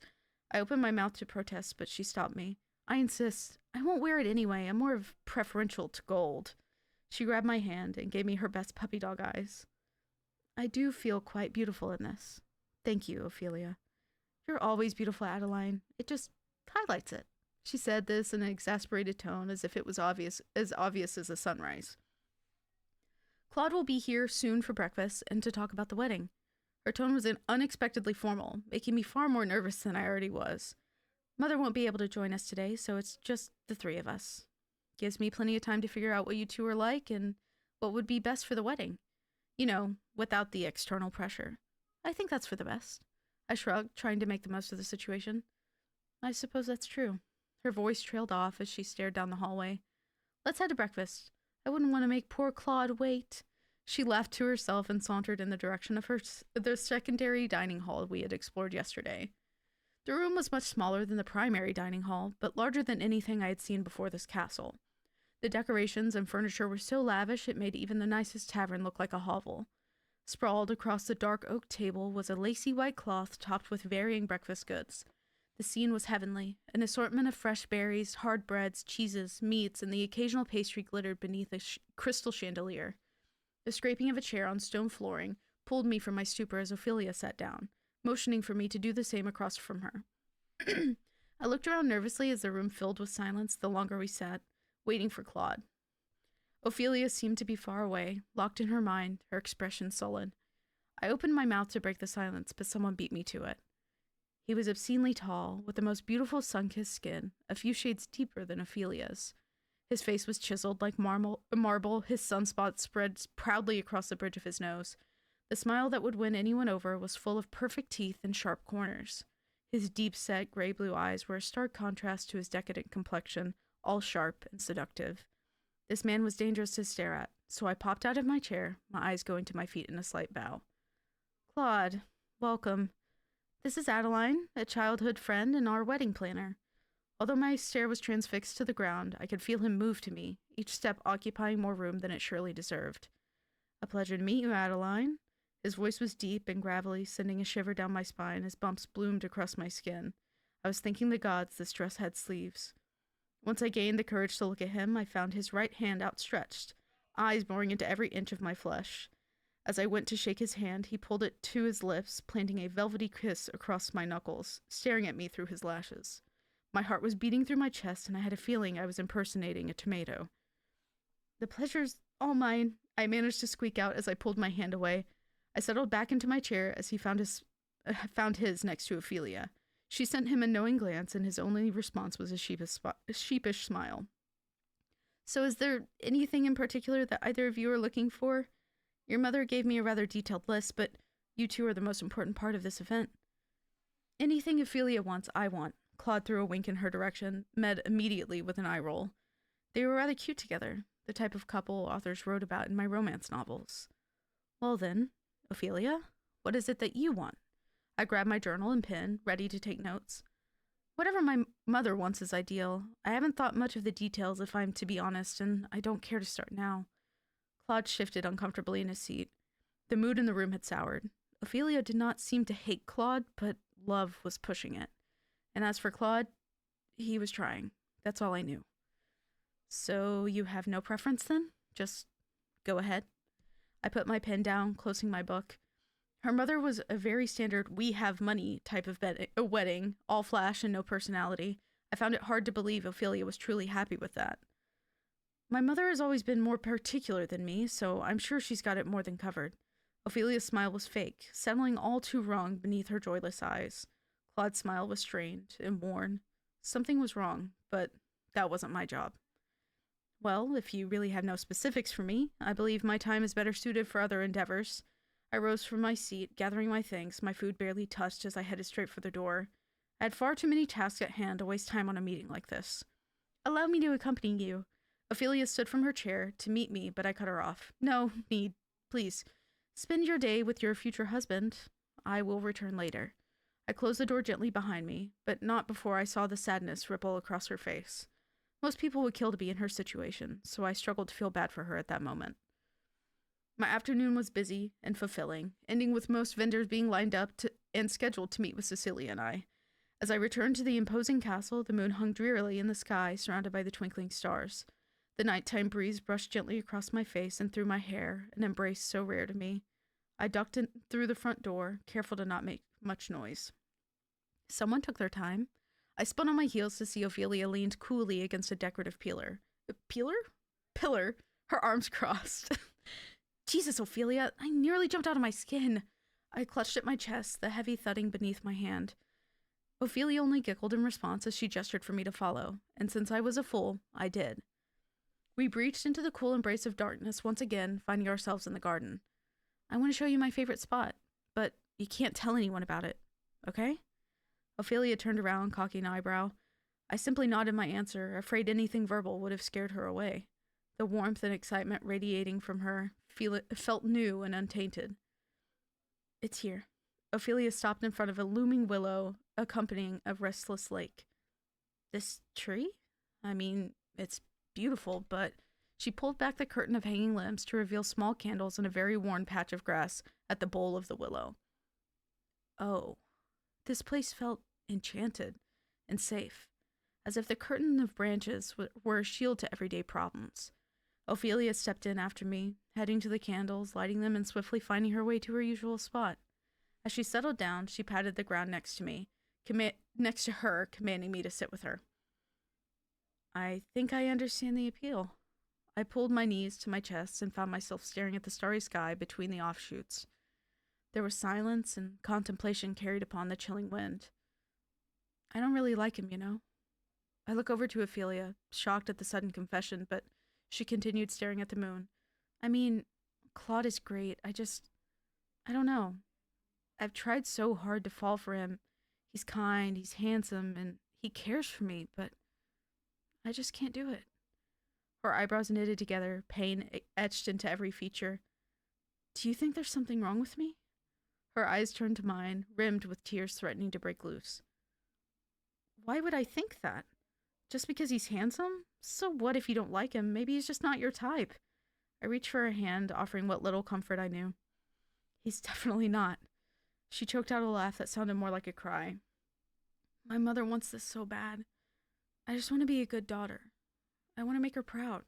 S1: I opened my mouth to protest, but she stopped me. I insist. I won't wear it anyway. I'm more of preferential to gold. She grabbed my hand and gave me her best puppy dog eyes. I do feel quite beautiful in this. Thank you, Ophelia. You're always beautiful, Adeline. It just highlights it. She said this in an exasperated tone, as if it was obvious as the sunrise. Claude will be here soon for breakfast and to talk about the wedding. Her tone was unexpectedly formal, making me far more nervous than I already was. Mother won't be able to join us today, so it's just the three of us. Gives me plenty of time to figure out what you two are like and what would be best for the wedding. You know, without the external pressure. I think that's for the best. I shrugged, trying to make the most of the situation. I suppose that's true. Her voice trailed off as she stared down the hallway. Let's head to breakfast. I wouldn't want to make poor Claude wait. She laughed to herself and sauntered in the direction of the secondary dining hall we had explored yesterday. The room was much smaller than the primary dining hall, but larger than anything I had seen before this castle. The decorations and furniture were so lavish it made even the nicest tavern look like a hovel. Sprawled across the dark oak table was a lacy white cloth topped with varying breakfast goods. The scene was heavenly. An assortment of fresh berries, hard breads, cheeses, meats, and the occasional pastry glittered beneath a crystal chandelier. The scraping of a chair on stone flooring pulled me from my stupor as Ophelia sat down, motioning for me to do the same across from her. I looked around nervously as the room filled with silence the longer we sat, waiting for Claude. Ophelia seemed to be far away, locked in her mind, her expression sullen. I opened my mouth to break the silence, but someone beat me to it. He was obscenely tall, with the most beautiful sun-kissed skin, a few shades deeper than Ophelia's. His face was chiseled like marble, his sunspots spread proudly across the bridge of his nose. The smile that would win anyone over was full of perfect teeth and sharp corners. His deep-set gray-blue eyes were a stark contrast to his decadent complexion, all sharp and seductive. This man was dangerous to stare at, so I popped out of my chair, my eyes going to my feet in a slight bow. Claude, welcome. This is Adeline, a childhood friend and our wedding planner. Although my stare was transfixed to the ground, I could feel him move to me, each step occupying more room than it surely deserved. A pleasure to meet you, Adeline. His voice was deep and gravelly, sending a shiver down my spine as bumps bloomed across my skin. I was thanking the gods this dress had sleeves. Once I gained the courage to look at him, I found his right hand outstretched, eyes boring into every inch of my flesh. As I went to shake his hand, he pulled it to his lips, planting a velvety kiss across my knuckles, staring at me through his lashes. My heart was beating through my chest, and I had a feeling I was impersonating a tomato. The pleasure's all mine, I managed to squeak out as I pulled my hand away. I settled back into my chair as he found his next to Ophelia. She sent him a knowing glance, and his only response was a sheepish smile. So is there anything in particular that either of you are looking for? Your mother gave me a rather detailed list, but you two are the most important part of this event. Anything Ophelia wants, I want. Claude threw a wink in her direction, met immediately with an eye roll. They were rather cute together, the type of couple authors wrote about in my romance novels. Well then, Ophelia, what is it that you want? I grabbed my journal and pen, ready to take notes. Whatever my mother wants is ideal. I haven't thought much of the details, if I'm to be honest, and I don't care to start now. Claude shifted uncomfortably in his seat. The mood in the room had soured. Ophelia did not seem to hate Claude, but love was pushing it. And as for Claude, he was trying. That's all I knew. So you have no preference then? Just go ahead. I put my pen down, closing my book. Her mother was a very standard we have money type of wedding, all flash and no personality. I found it hard to believe Ophelia was truly happy with that. My mother has always been more particular than me, so I'm sure she's got it more than covered. Ophelia's smile was fake, settling all too wrong beneath her joyless eyes. Claude's smile was strained and worn. Something was wrong, but that wasn't my job. Well, if you really have no specifics for me, I believe my time is better suited for other endeavors. I rose from my seat, gathering my things, my food barely touched as I headed straight for the door. I had far too many tasks at hand to waste time on a meeting like this. Allow me to accompany you. Ophelia stood from her chair to meet me, but I cut her off. No need. Please. Spend your day with your future husband. I will return later. I closed the door gently behind me, but not before I saw the sadness ripple across her face. Most people would kill to be in her situation, so I struggled to feel bad for her at that moment. My afternoon was busy and fulfilling, ending with most vendors being lined up and scheduled to meet with Cecilia and I. As I returned to the imposing castle, the moon hung drearily in the sky, surrounded by the twinkling stars. The nighttime breeze brushed gently across my face and through my hair, an embrace so rare to me. I ducked in through the front door, careful to not make much noise. Someone took their time. I spun on my heels to see Ophelia leaned coolly against a decorative pillar. Pillar? Her arms crossed. Jesus, Ophelia, I nearly jumped out of my skin. I clutched at my chest, the heavy thudding beneath my hand. Ophelia only giggled in response as she gestured for me to follow, and since I was a fool, I did. We breached into the cool embrace of darkness once again, finding ourselves in the garden. I want to show you my favorite spot, but you can't tell anyone about it, okay? Ophelia turned around, cocking an eyebrow. I simply nodded my answer, afraid anything verbal would have scared her away. The warmth and excitement radiating from her felt new and untainted. It's here. Ophelia stopped in front of a looming willow, accompanying a restless lake. This tree? I mean, it's beautiful, but she pulled back the curtain of hanging limbs to reveal small candles and a very worn patch of grass at the bowl of the willow. Oh, this place felt enchanted and safe, as if the curtain of branches were a shield to everyday problems. Ophelia stepped in after me, heading to the candles, lighting them and swiftly finding her way to her usual spot. As she settled down, she patted the ground next to her, commanding me to sit with her. I think I understand the appeal. I pulled my knees to my chest and found myself staring at the starry sky between the offshoots. There was silence and contemplation carried upon the chilling wind. I don't really like him, you know. I look over to Ophelia, shocked at the sudden confession, but she continued staring at the moon. I mean, Claude is great. I don't know. I've tried so hard to fall for him. He's kind, he's handsome, and he cares for me, but I just can't do it. Her eyebrows knitted together, pain etched into every feature. Do you think there's something wrong with me? Her eyes turned to mine, rimmed with tears threatening to break loose. Why would I think that? Just because he's handsome? So what if you don't like him? Maybe he's just not your type. I reached for her hand, offering what little comfort I knew. He's definitely not. She choked out a laugh that sounded more like a cry. My mother wants this so bad. I just want to be a good daughter. I want to make her proud.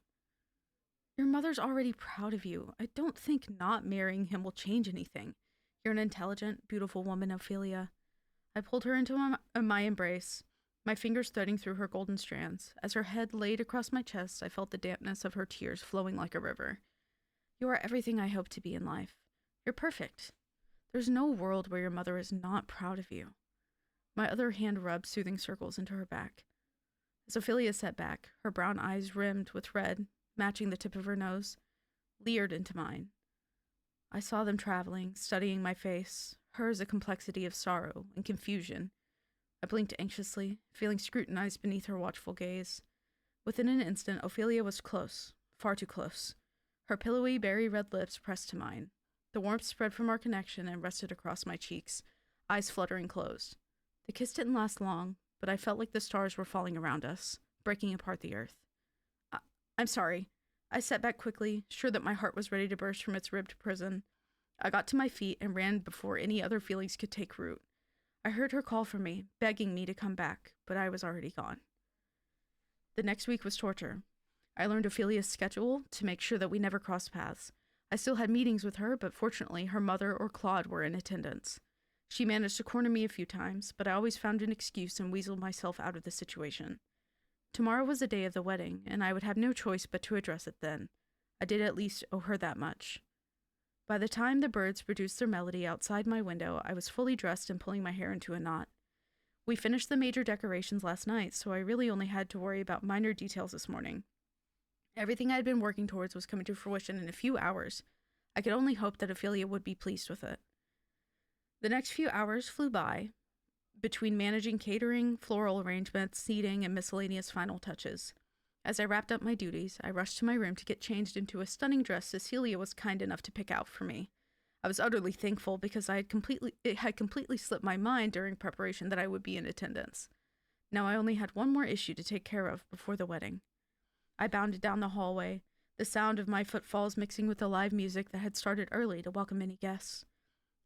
S1: Your mother's already proud of you. I don't think not marrying him will change anything. You're an intelligent, beautiful woman, Ophelia. I pulled her into my embrace, my fingers threading through her golden strands. As her head laid across my chest, I felt the dampness of her tears flowing like a river. You are everything I hope to be in life. You're perfect. There's no world where your mother is not proud of you. My other hand rubbed soothing circles into her back. As Ophelia sat back, her brown eyes rimmed with red, matching the tip of her nose, leered into mine. I saw them traveling, studying my face, hers a complexity of sorrow and confusion. I blinked anxiously, feeling scrutinized beneath her watchful gaze. Within an instant, Ophelia was close, far too close. Her pillowy, berry-red lips pressed to mine. The warmth spread from our connection and rested across my cheeks, eyes fluttering closed. The kiss didn't last long, but I felt like the stars were falling around us, breaking apart the earth. I'm sorry. I sat back quickly, sure that my heart was ready to burst from its ribbed prison. I got to my feet and ran before any other feelings could take root. I heard her call for me, begging me to come back, but I was already gone. The next week was torture. I learned Ophelia's schedule to make sure that we never crossed paths. I still had meetings with her, but fortunately her mother or Claude were in attendance. She managed to corner me a few times, but I always found an excuse and weaseled myself out of the situation. Tomorrow was the day of the wedding, and I would have no choice but to address it then. I did at least owe her that much. By the time the birds produced their melody outside my window, I was fully dressed and pulling my hair into a knot. We finished the major decorations last night, so I really only had to worry about minor details this morning. Everything I had been working towards was coming to fruition in a few hours. I could only hope that Ophelia would be pleased with it. The next few hours flew by, between managing catering, floral arrangements, seating, and miscellaneous final touches. As I wrapped up my duties, I rushed to my room to get changed into a stunning dress Cecilia was kind enough to pick out for me. I was utterly thankful because it had completely slipped my mind during preparation that I would be in attendance. Now I only had one more issue to take care of before the wedding. I bounded down the hallway, the sound of my footfalls mixing with the live music that had started early to welcome any guests.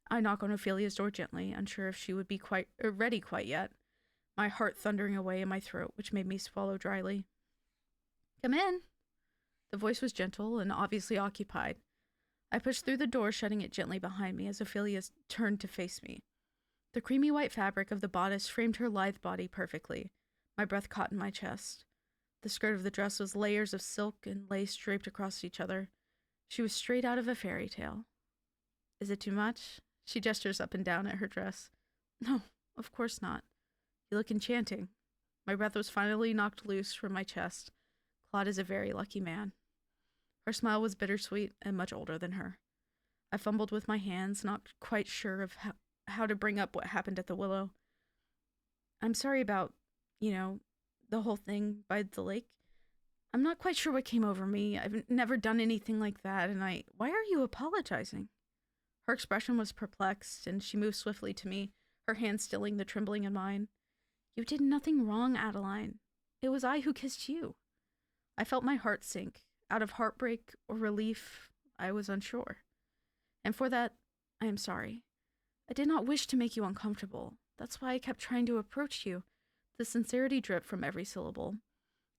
S1: I knocked on Ophelia's door gently, unsure if she would be ready quite yet, my heart thundering away in my throat, which made me swallow dryly. "Come in." The voice was gentle and obviously occupied. I pushed through the door, shutting it gently behind me as Ophelia turned to face me. The creamy white fabric of the bodice framed her lithe body perfectly. My breath caught in my chest. The skirt of the dress was layers of silk and lace draped across each other. She was straight out of a fairy tale. "Is it too much?" She gestures up and down at her dress. "No, of course not. You look enchanting." My breath was finally knocked loose from my chest. Claude is a very lucky man. Her smile was bittersweet and much older than her. I fumbled with my hands, not quite sure of how to bring up what happened at the Willow. "I'm sorry about, the whole thing by the lake. I'm not quite sure what came over me. I've never done anything like that, and Why are you apologizing?" Her expression was perplexed, and she moved swiftly to me, her hand stilling the trembling in mine. "You did nothing wrong, Adeline. It was I who kissed you." I felt my heart sink. Out of heartbreak or relief, I was unsure. And for that, I am sorry. I did not wish to make you uncomfortable. That's why I kept trying to approach you. The sincerity dripped from every syllable.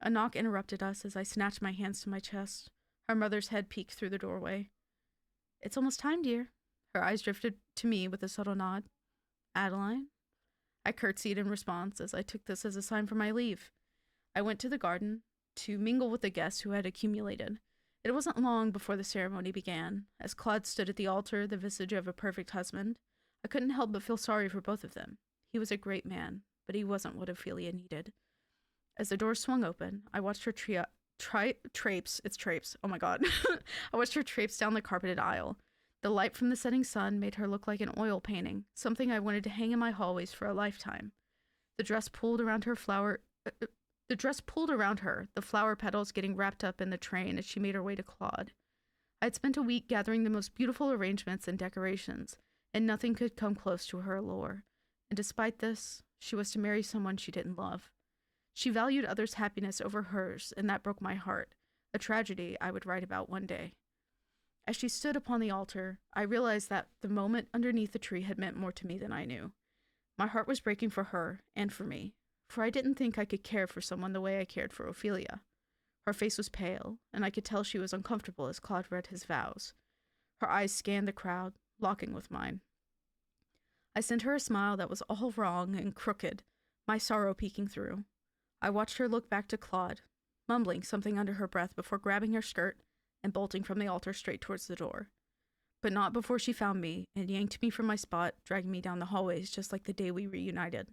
S1: A knock interrupted us as I snatched my hands to my chest. Her mother's head peeked through the doorway. "It's almost time, dear." Her eyes drifted to me with a subtle nod. "Adeline?" I curtsied in response as I took this as a sign for my leave. I went to the garden to mingle with the guests who had accumulated. It wasn't long before the ceremony began. As Claude stood at the altar, the visage of a perfect husband, I couldn't help but feel sorry for both of them. He was a great man, but he wasn't what Ophelia needed. As the door swung open, I watched her traipse, oh my god. I watched her traipse down the carpeted aisle. The light from the setting sun made her look like an oil painting, something I wanted to hang in my hallways for a lifetime. The dress pulled around her, the flower petals getting wrapped up in the train as she made her way to Claude. I had spent a week gathering the most beautiful arrangements and decorations, and nothing could come close to her allure. And despite this, she was to marry someone she didn't love. She valued others' happiness over hers, and that broke my heart, a tragedy I would write about one day. As she stood upon the altar, I realized that the moment underneath the tree had meant more to me than I knew. My heart was breaking for her and for me, for I didn't think I could care for someone the way I cared for Ophelia. Her face was pale, and I could tell she was uncomfortable as Claude read his vows. Her eyes scanned the crowd, locking with mine. I sent her a smile that was all wrong and crooked, my sorrow peeking through. I watched her look back to Claude, mumbling something under her breath before grabbing her skirt and bolting from the altar straight towards the door. But not before she found me and yanked me from my spot, dragging me down the hallways just like the day we reunited.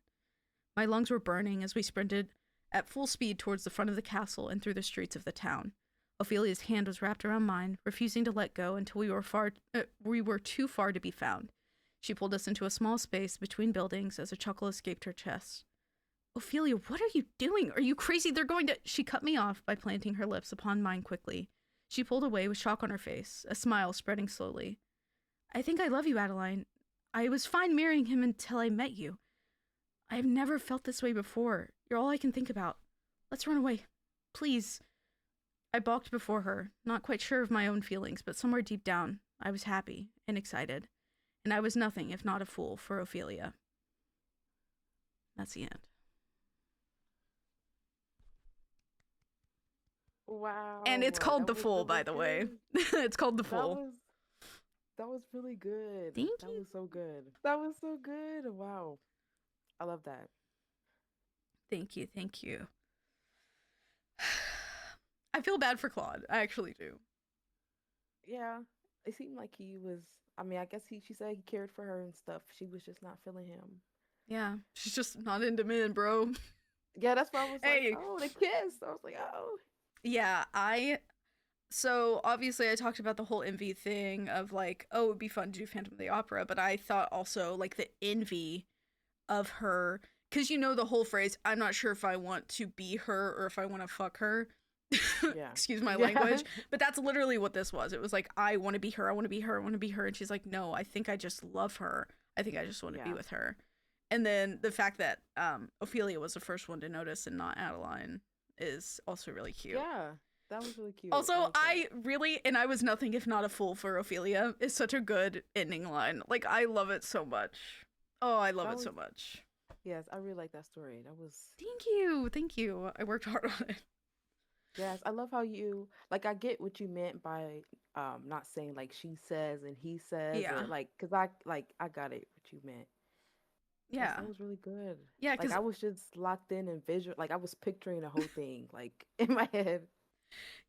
S1: My lungs were burning as we sprinted at full speed towards the front of the castle and through the streets of the town. Ophelia's hand was wrapped around mine, refusing to let go until we were too far to be found. She pulled us into a small space between buildings as a chuckle escaped her chest. "Ophelia, what are you doing? Are you crazy? They're going to—" She cut me off by planting her lips upon mine quickly. She pulled away with shock on her face, a smile spreading slowly. "I think I love you, Adeline. I was fine marrying him until I met you. I have never felt this way before. You're all I can think about. Let's run away. Please." I balked before her, not quite sure of my own feelings, but somewhere deep down, I was happy and excited. And I was nothing if not a fool for Ophelia. That's the end.
S2: Wow,
S1: And it's called
S2: that
S1: The
S2: was
S1: Fool,
S2: really
S1: by the way.
S2: good.
S1: It's called The Fool.
S2: That was really good.
S1: Thank
S2: That
S1: you.
S2: was so good. That was so good. Wow. I love that.
S1: Thank you. Thank you. I feel bad for Claude. I actually do.
S2: Yeah. It seemed like he was, I mean, I guess she said he cared for her and stuff. She was just not feeling him.
S1: Yeah. She's just not into men, bro.
S2: Yeah, that's why I was
S1: Hey.
S2: like, oh, they kissed. I was like, oh.
S1: Yeah, So obviously I talked about the whole envy thing of like, oh, it'd be fun to do Phantom of the Opera, but I thought also like the envy of her, because you know the whole phrase, I'm not sure if I want to be her or if I want to fuck her.
S2: Yeah.
S1: Excuse my
S2: Yeah.
S1: language, but that's literally what this was. It was like, I want to be her, I want to be her, I want to be her. And she's like, no, I think I just love her. I think I just want to be
S2: Yeah.
S1: with her. And then the fact that Ophelia was the first one to notice and not Adeline is also really cute.
S2: Yeah. That was really cute. I
S1: Also,
S2: like that.
S1: I really, and I was nothing if not a fool for Ophelia, is such a good ending line. Like, I love it so much. Oh, I love
S2: That
S1: it
S2: was
S1: so much.
S2: yes, I really like that story. That was
S1: Thank you. Thank you. I worked hard on it.
S2: yes, I love how you like I get what you meant by not saying like she says and he says or
S1: Yeah.
S2: like cuz I got it what you meant. Yes,
S1: Yeah.
S2: that was really good.
S1: Yeah,
S2: Like
S1: because,
S2: I was just locked in and visual like I was picturing the whole thing like in my head.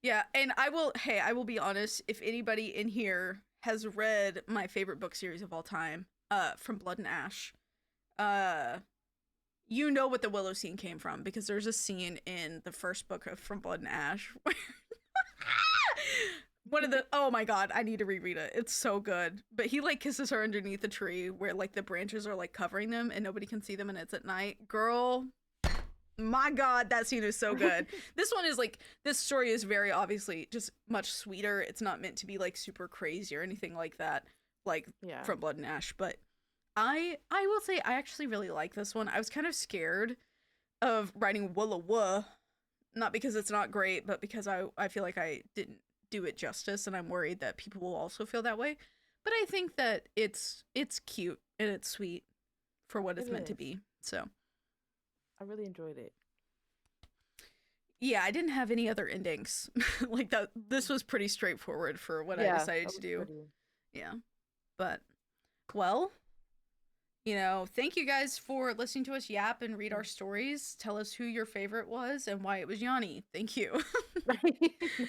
S1: yeah. And I will, hey, I will be honest. If anybody in here has read my favorite book series of all time, From Blood and Ash, uh, you know what the Willow scene came from because there's a scene in the first book of From Blood and Ash where one of the oh my god, I need to reread it. It's so good. But he like kisses her underneath a tree where like the branches are like covering them and nobody can see them and it's at night. Girl, my god, that scene is so good. This one is like this story is very obviously just much sweeter. It's not meant to be like super crazy or anything like that, like
S2: Yeah.
S1: From Blood and Ash. But I will say I actually really like this one. I was kind of scared of writing Willa Wuh, not because it's not great, but because I feel like I didn't do it justice, and I'm worried that people will also feel that way. But I think that it's cute and it's sweet for what
S2: It
S1: it's meant to
S2: is.
S1: be. So
S2: I really enjoyed it.
S1: yeah, I didn't have any other endings like that. This was pretty straightforward for what I
S2: Yeah,
S1: decided
S2: that
S1: to
S2: was
S1: do.
S2: pretty.
S1: Yeah, but well, thank you guys for listening to us yap and read our stories. Tell us who your favorite was and why it was Yanni. Thank you.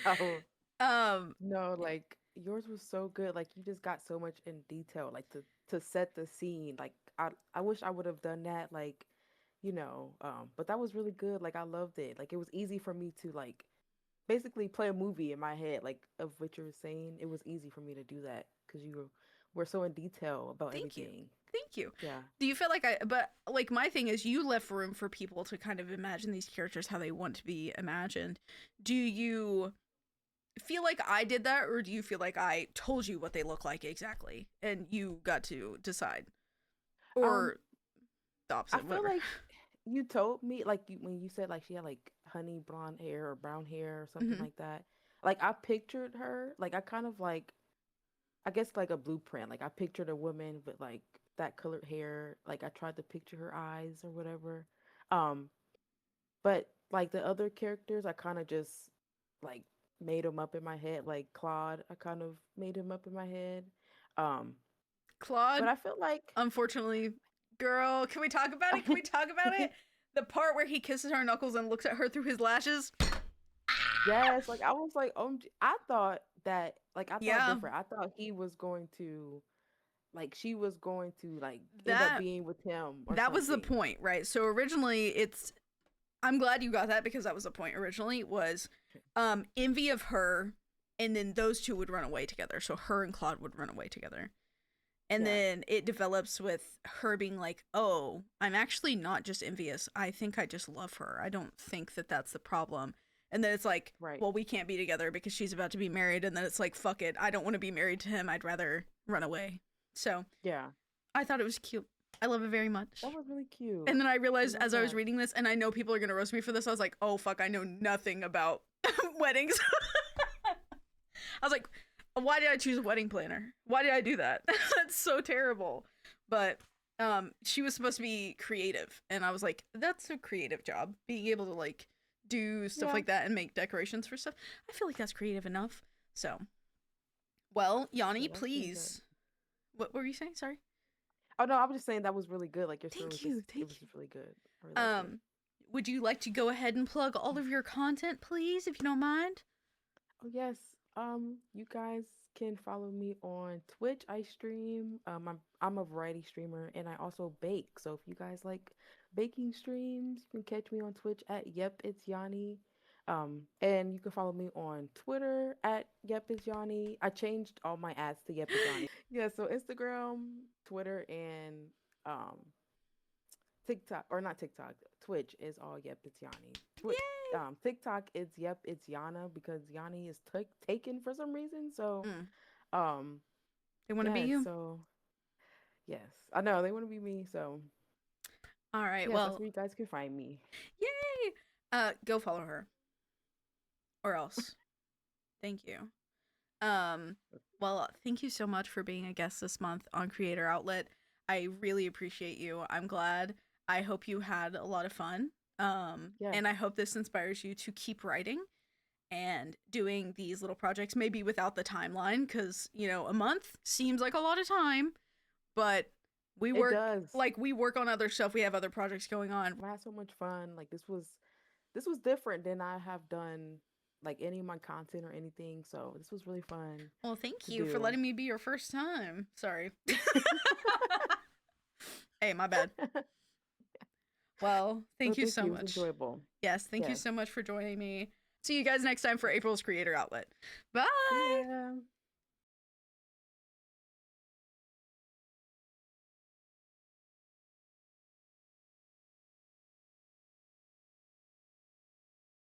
S2: No.
S1: um,
S2: No, like yours was so good. Like you just got so much in detail, like to set the scene. Like I wish I would have done that. Like, but that was really good. Like I loved it. Like it was easy for me to like basically play a movie in my head, like of what you were saying. It was easy for me to do that because were so in detail about
S1: thank you.
S2: everything.
S1: Thank you.
S2: Yeah.
S1: Do you feel like but like my thing is you left room for people to kind of imagine these characters how they want to be imagined. Do you feel like I did that or do you feel like I told you what they look like exactly and you got to decide?
S2: Um,
S1: Or the
S2: I
S1: opposite,
S2: feel
S1: whatever.
S2: like you told me like when you said like she had like honey blonde hair or brown hair or something
S1: Mhm.
S2: like that. Like I pictured her, like I kind of like I guess like a blueprint. Like I pictured a woman with like that colored hair. Like I tried to picture her eyes or whatever. Um, but like the other characters, I kind of just like made them up in my head. Like Claude, I kind of made him up in my head. Um,
S1: Claude,
S2: but I feel like
S1: unfortunately, girl, can we talk about it? Can we talk about it? The part where he kisses her knuckles and looks at her through his lashes.
S2: yes, like I was like, I thought that like I thought
S1: Yeah,
S2: different. I thought he was going to like she was going to like end up
S1: that
S2: being with him or
S1: that was the
S2: something.
S1: point, right? So originally it's I'm glad you got that because that was the point originally was envy of her and then those two would run away together. So her and Claude would run away together. And
S2: Yeah,
S1: then it develops with her being like, "Oh, I'm actually not just envious. I think I just love her. I don't think that that's the problem." And then it's like,
S2: right.
S1: "Well, we can't be together because she's about to be married." And then it's like, "Fuck it. I don't want to be married to him. I'd rather run away." So,
S2: Yeah,
S1: I thought it was cute. I love it very much.
S2: that was really cute.
S1: And then I
S2: I
S1: realized
S2: love
S1: as I was
S2: that.
S1: reading this, and I know people are gonna roast me for this, I was like, oh fuck, I know nothing about weddings. I was like, why did I choose a wedding planner? Why did I do that? That's so terrible. But she was supposed to be creative, and I was like, that's a creative job. Being able to like do stuff
S2: Yeah,
S1: like that and make decorations for stuff. I feel like that's creative enough. So well, Yanni,
S2: yeah, that's really good.
S1: please. What were you saying? Sorry.
S2: Oh no, I was just saying that was really good. Like your story was
S1: Thank
S2: just
S1: you.
S2: it
S1: Thank
S2: was
S1: you.
S2: just really good. I really liked it.
S1: Um, would you like to go ahead and plug all of your content, please, if you don't mind?
S2: Oh yes. You guys can follow me on Twitch. I stream. I'm a variety streamer and I also bake. So if you guys like baking streams, you can catch me on Twitch at YepItsYanni. And you can follow me on Twitter at YepItsYanni. I changed all my ads to YepItsYanni. Yeah, so Instagram, Twitter, and um TikTok, or not TikTok, Twitch is all YepItsYanni.
S1: Yay!
S2: TikTok is YepItsYanna because Yanni is taken for some reason. So
S1: Mm.
S2: um
S1: They want to be
S2: yes,
S1: you.
S2: so yes. I know they want to be me, so
S1: All right.
S2: yes, that's
S1: Well,
S2: where you guys can find me.
S1: yay! Go follow her, or else. Thank you. Well, thank you so much for being a guest this month on Creator Outlet. I really appreciate you. I'm glad. I hope you had a lot of fun.
S2: Yes.
S1: And I hope this inspires you to keep writing and doing these little projects, maybe without the timeline, because, a month seems like a lot of time, but
S2: It does.
S1: we work on other stuff. We have other projects going on.
S2: I had so much fun. Like this was different than I have done like any of my content or anything. So this was really fun
S1: Well, thank
S2: to
S1: you for
S2: do.
S1: letting me be your first time. Sorry. Hey, my bad. Well,
S2: No,
S1: thank you
S2: thank
S1: so
S2: you. It was
S1: much.
S2: enjoyable.
S1: Yes, thank you
S2: Yes.
S1: so much for joining me. See you guys next time for April's Creator Outlet. Bye.
S2: See ya.